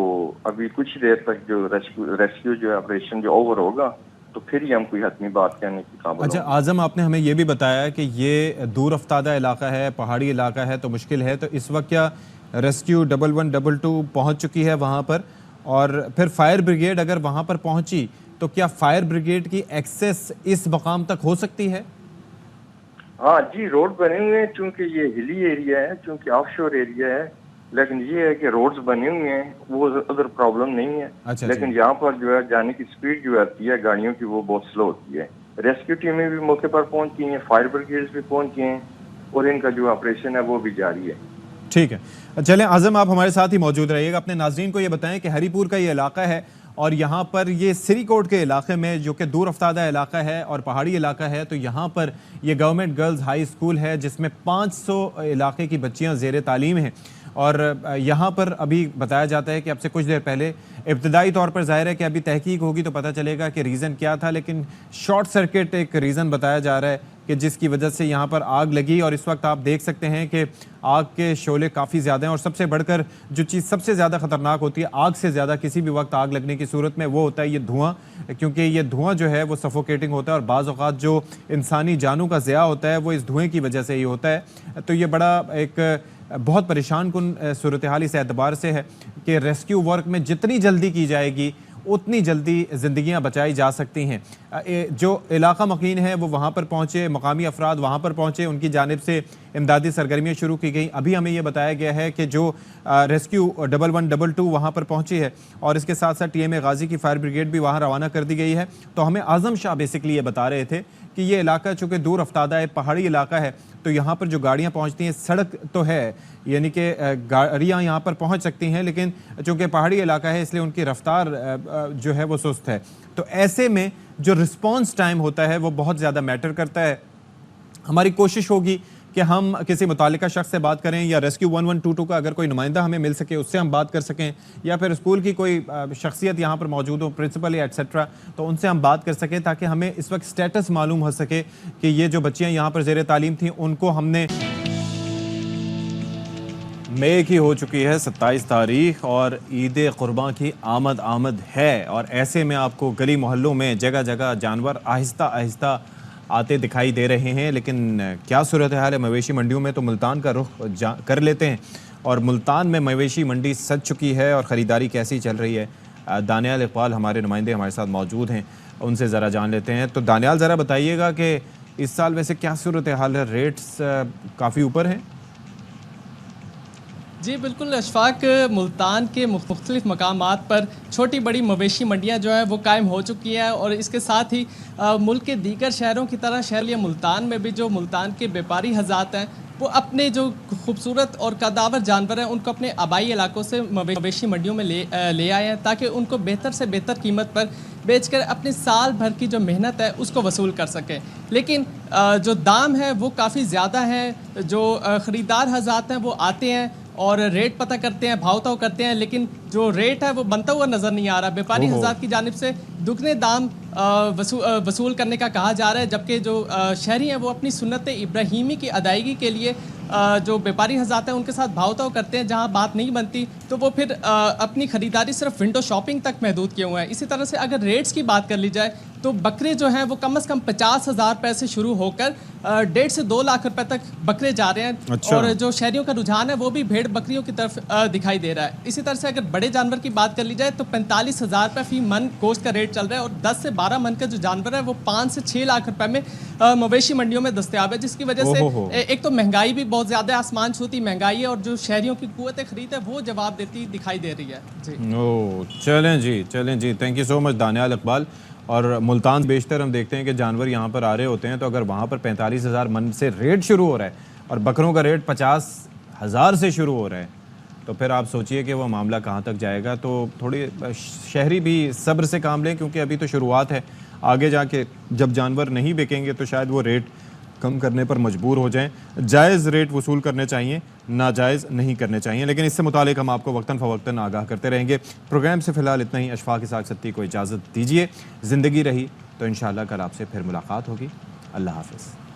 अभी कुछ देर तक जो रेस्क्यू जो ऑपरेशन जो ओवर होगा तो फिर ही हम कोई हतमी बात कहने की काबिल। अच्छा आज़म, आपने हमें ये भी बताया कि ये दूर अफ्तादा इलाका है, पहाड़ी इलाका है, तो मुश्किल है, तो इस वक्त क्या रेस्क्यू 1112 पहुंच चुकी है वहां पर? और फिर फायर ब्रिगेड अगर वहां पर पहुंची तो क्या फायर ब्रिगेड की एक्सेस इस मकाम तक हो सकती है? हाँ जी, रोड बने हुए हैं, चूँकि ये हिली एरिया है, चूँकि ऑफशोर एरिया है, लेकिन ये है कि रोड्स बने हुए हैं, वो उधर प्रॉब्लम नहीं है। अच्छा, लेकिन यहाँ पर जो है जाने की स्पीड जो आती है गाड़ियों की वो बहुत स्लो होती है। रेस्क्यू टीमें भी मौके पर पहुंच गई हैं, फायर ब्रिगेड भी पहुंच गए हैं और इनका जो ऑपरेशन है वो भी जारी है। ठीक है, चलें आज़म, आप हमारे साथ ही मौजूद रहिएगा। अपने नाज़रीन को ये बताएं कि हरीपुर का ये इलाका है और यहाँ पर ये सिरीकोट के इलाके में, जो कि दूर अफ्तादा इलाका है और पहाड़ी इलाका है, तो यहाँ पर ये गवर्नमेंट गर्ल्स हाई स्कूल है जिसमें 500 इलाके की बच्चियाँ ज़ेर तालीम हैं। और यहाँ पर अभी बताया जाता है कि अब से कुछ देर पहले इब्तदाई तौर पर ज़ाहिर है कि अभी तहकीक होगी तो पता चलेगा कि रीज़न क्या था, लेकिन शॉर्ट सर्किट एक रीज़न बताया जा रहा है कि जिसकी वजह से यहाँ पर आग लगी। और इस वक्त आप देख सकते हैं कि आग के शोले काफ़ी ज़्यादा हैं और सबसे बढ़कर जो चीज़ सबसे ज़्यादा ख़तरनाक होती है आग से ज़्यादा किसी भी वक्त आग लगने की सूरत में, वो होता है ये धुआं, क्योंकि ये धुआं जो है वो सफोकेटिंग होता है और बाज़ औक़ात जो इंसानी जानों का ज़िया होता है वो इस धुएँ की वजह से ही होता है। तो ये बड़ा एक बहुत परेशान कुन सूरत हाल इस एतबार से है कि रेस्क्यू वर्क में जितनी जल्दी की जाएगी उतनी जल्दी ज़िंदगियां बचाई जा सकती हैं। जो इलाका मकीन है वो वहाँ पर पहुँचे, मकामी अफराद वहाँ पर पहुँचे, उनकी जानिब से इमदादी सरगर्मियाँ शुरू की गई। अभी हमें ये बताया गया है कि जो रेस्क्यू 1112 वहाँ पर पहुँची है और इसके साथ साथ TMA गाजी की फायर ब्रिगेड भी वहाँ रवाना कर दी गई है। तो हमें आज़म शाह बेसिकली ये बता रहे थे कि ये इलाका चूँकि दूर अफ्तादा है, पहाड़ी इलाका है, तो यहाँ पर जो गाड़ियाँ पहुँचती हैं, सड़क तो है, यानी कि गाड़ियाँ यहाँ पर पहुँच सकती हैं, लेकिन चूँकि पहाड़ी इलाका है इसलिए उनकी रफ्तार जो है वो सुस्त है। तो ऐसे में जो रिस्पॉन्स टाइम होता है वो बहुत ज़्यादा मैटर करता है। हमारी कोशिश होगी कि हम किसी मुतालिका शख्स से बात करें या रेस्क्यू 1122 का अगर कोई नुमाइंदा हमें मिल सके उससे हम बात कर सकें, या फिर स्कूल की कोई शख्सियत यहाँ पर मौजूद हो, प्रिंसिपल या एट्सेट्रा, तो उनसे हम बात कर सकें ताकि हमें इस वक्त स्टेटस मालूम हो सके कि ये जो बच्चियाँ यहाँ पर ज़ेर तालीम थी उनको हमने मई की हो चुकी है 27 तारीख और ईद कुर्बान की आमद है और ऐसे में आपको गली मोहल्लों में जगह जगह जानवर आहिस्ता आहिस्ता आते दिखाई दे रहे हैं। लेकिन क्या सूरत हाल है मवेशी मंडियों में, तो मुल्तान का रुख कर लेते हैं और मुल्तान में मवेशी मंडी सज चुकी है और ख़रीदारी कैसी चल रही है। दानियाल इकबाल हमारे नुमाइंदे हमारे साथ मौजूद हैं, उनसे ज़रा जान लेते हैं। तो दानियाल ज़रा बताइएगा कि इस साल वैसे क्या सूरत हाल है, रेट्स काफ़ी ऊपर हैं? जी बिल्कुल अशफाक, मुल्तान के मुख्तलिफ मकामात पर छोटी बड़ी मवेशी मंडियाँ जो है वो कायम हो चुकी हैं और इसके साथ ही मुल्क के दीगर शहरों की तरह शहर मुल्तान में भी जो मुल्तान के व्यापारी हज़ात हैं वो अपने जो खूबसूरत और कदावर जानवर हैं उनको अपने आबाई इलाकों से मवेशी मंडियों में ले आए हैं ताकि उनको बेहतर से बेहतर कीमत पर बेचकर अपनी साल भर की जो मेहनत है उसको वसूल कर सकें। लेकिन जो दाम है वो काफ़ी ज़्यादा है। जो ख़रीदार हज़ात हैं वो आते हैं और रेट पता करते हैं, भाव ताव करते हैं, लेकिन जो रेट है वो बनता हुआ नज़र नहीं आ रहा। व्यापारी हज़ात की जानिब से दुगने दाम वसूल करने का कहा जा रहा है, जबकि जो शहरी हैं वो अपनी सुन्नत इब्राहीमी की अदायगी के लिए जो व्यापारी हज़ात हैं उनके साथ भाव ताव करते हैं। जहां बात नहीं बनती तो वो फिर अपनी ख़रीदारी सिर्फ विंडो शॉपिंग तक महदूद किए हुए हैं। इसी तरह से अगर रेट्स की बात कर ली जाए तो बकरे जो हैं वो कम से कम 50,000 रुपये से शुरू होकर 1.5 से 2 लाख रुपए तक बकरे जा रहे हैं। अच्छा। और जो शहरियों का रुझान है वो भी भेड़ बकरियों की तरफ दिखाई दे रहा है। इसी तरह से अगर बड़े जानवर की बात कर ली जाए तो 45,000 रुपये फी मन गोश्त का रेट चल रहा है और 10 से 12 मन का जो जानवर है वो 5 से 6 लाख रुपए में मवेशी मंडियों में दस्तयाब है, जिसकी वजह से एक तो महंगाई भी बहुत ज़्यादा आसमान छूती महंगाई है और जो शहरियों की कुव्वत खरीद है वो जवाब देती दिखाई दे रही है। जी चलें जी, thank you so much Daniyal Iqbal. और मुल्तान बेशतर हम देखते हैं कि जानवर यहाँ पर आ रहे होते हैं, तो अगर वहाँ पर 45,000 मन से रेट शुरू हो रहा है और बकरों का रेट 50,000 से शुरू हो रहा है तो फिर आप सोचिए कि वो मामला कहाँ तक जाएगा। तो थोड़ी शहरी भी सब्र से काम लें क्योंकि अभी तो शुरुआत है, आगे जाके जब जानवर नहीं बिकेंगे तो शायद वो रेट कम करने पर मजबूर हो जाएं। जायज़ रेट वसूल करने चाहिए, नाजायज़ नहीं करने चाहिए। लेकिन इससे मुतालिक हम आपको वक्तन फ़वक्तन आगाह करते रहेंगे। प्रोग्राम से फ़िलहाल इतना ही। अशफाक इसाक सत्ती को इजाज़त दीजिए। ज़िंदगी रही तो इंशाअल्लाह कल आपसे फिर मुलाकात होगी। अल्लाह हाफ़िज़।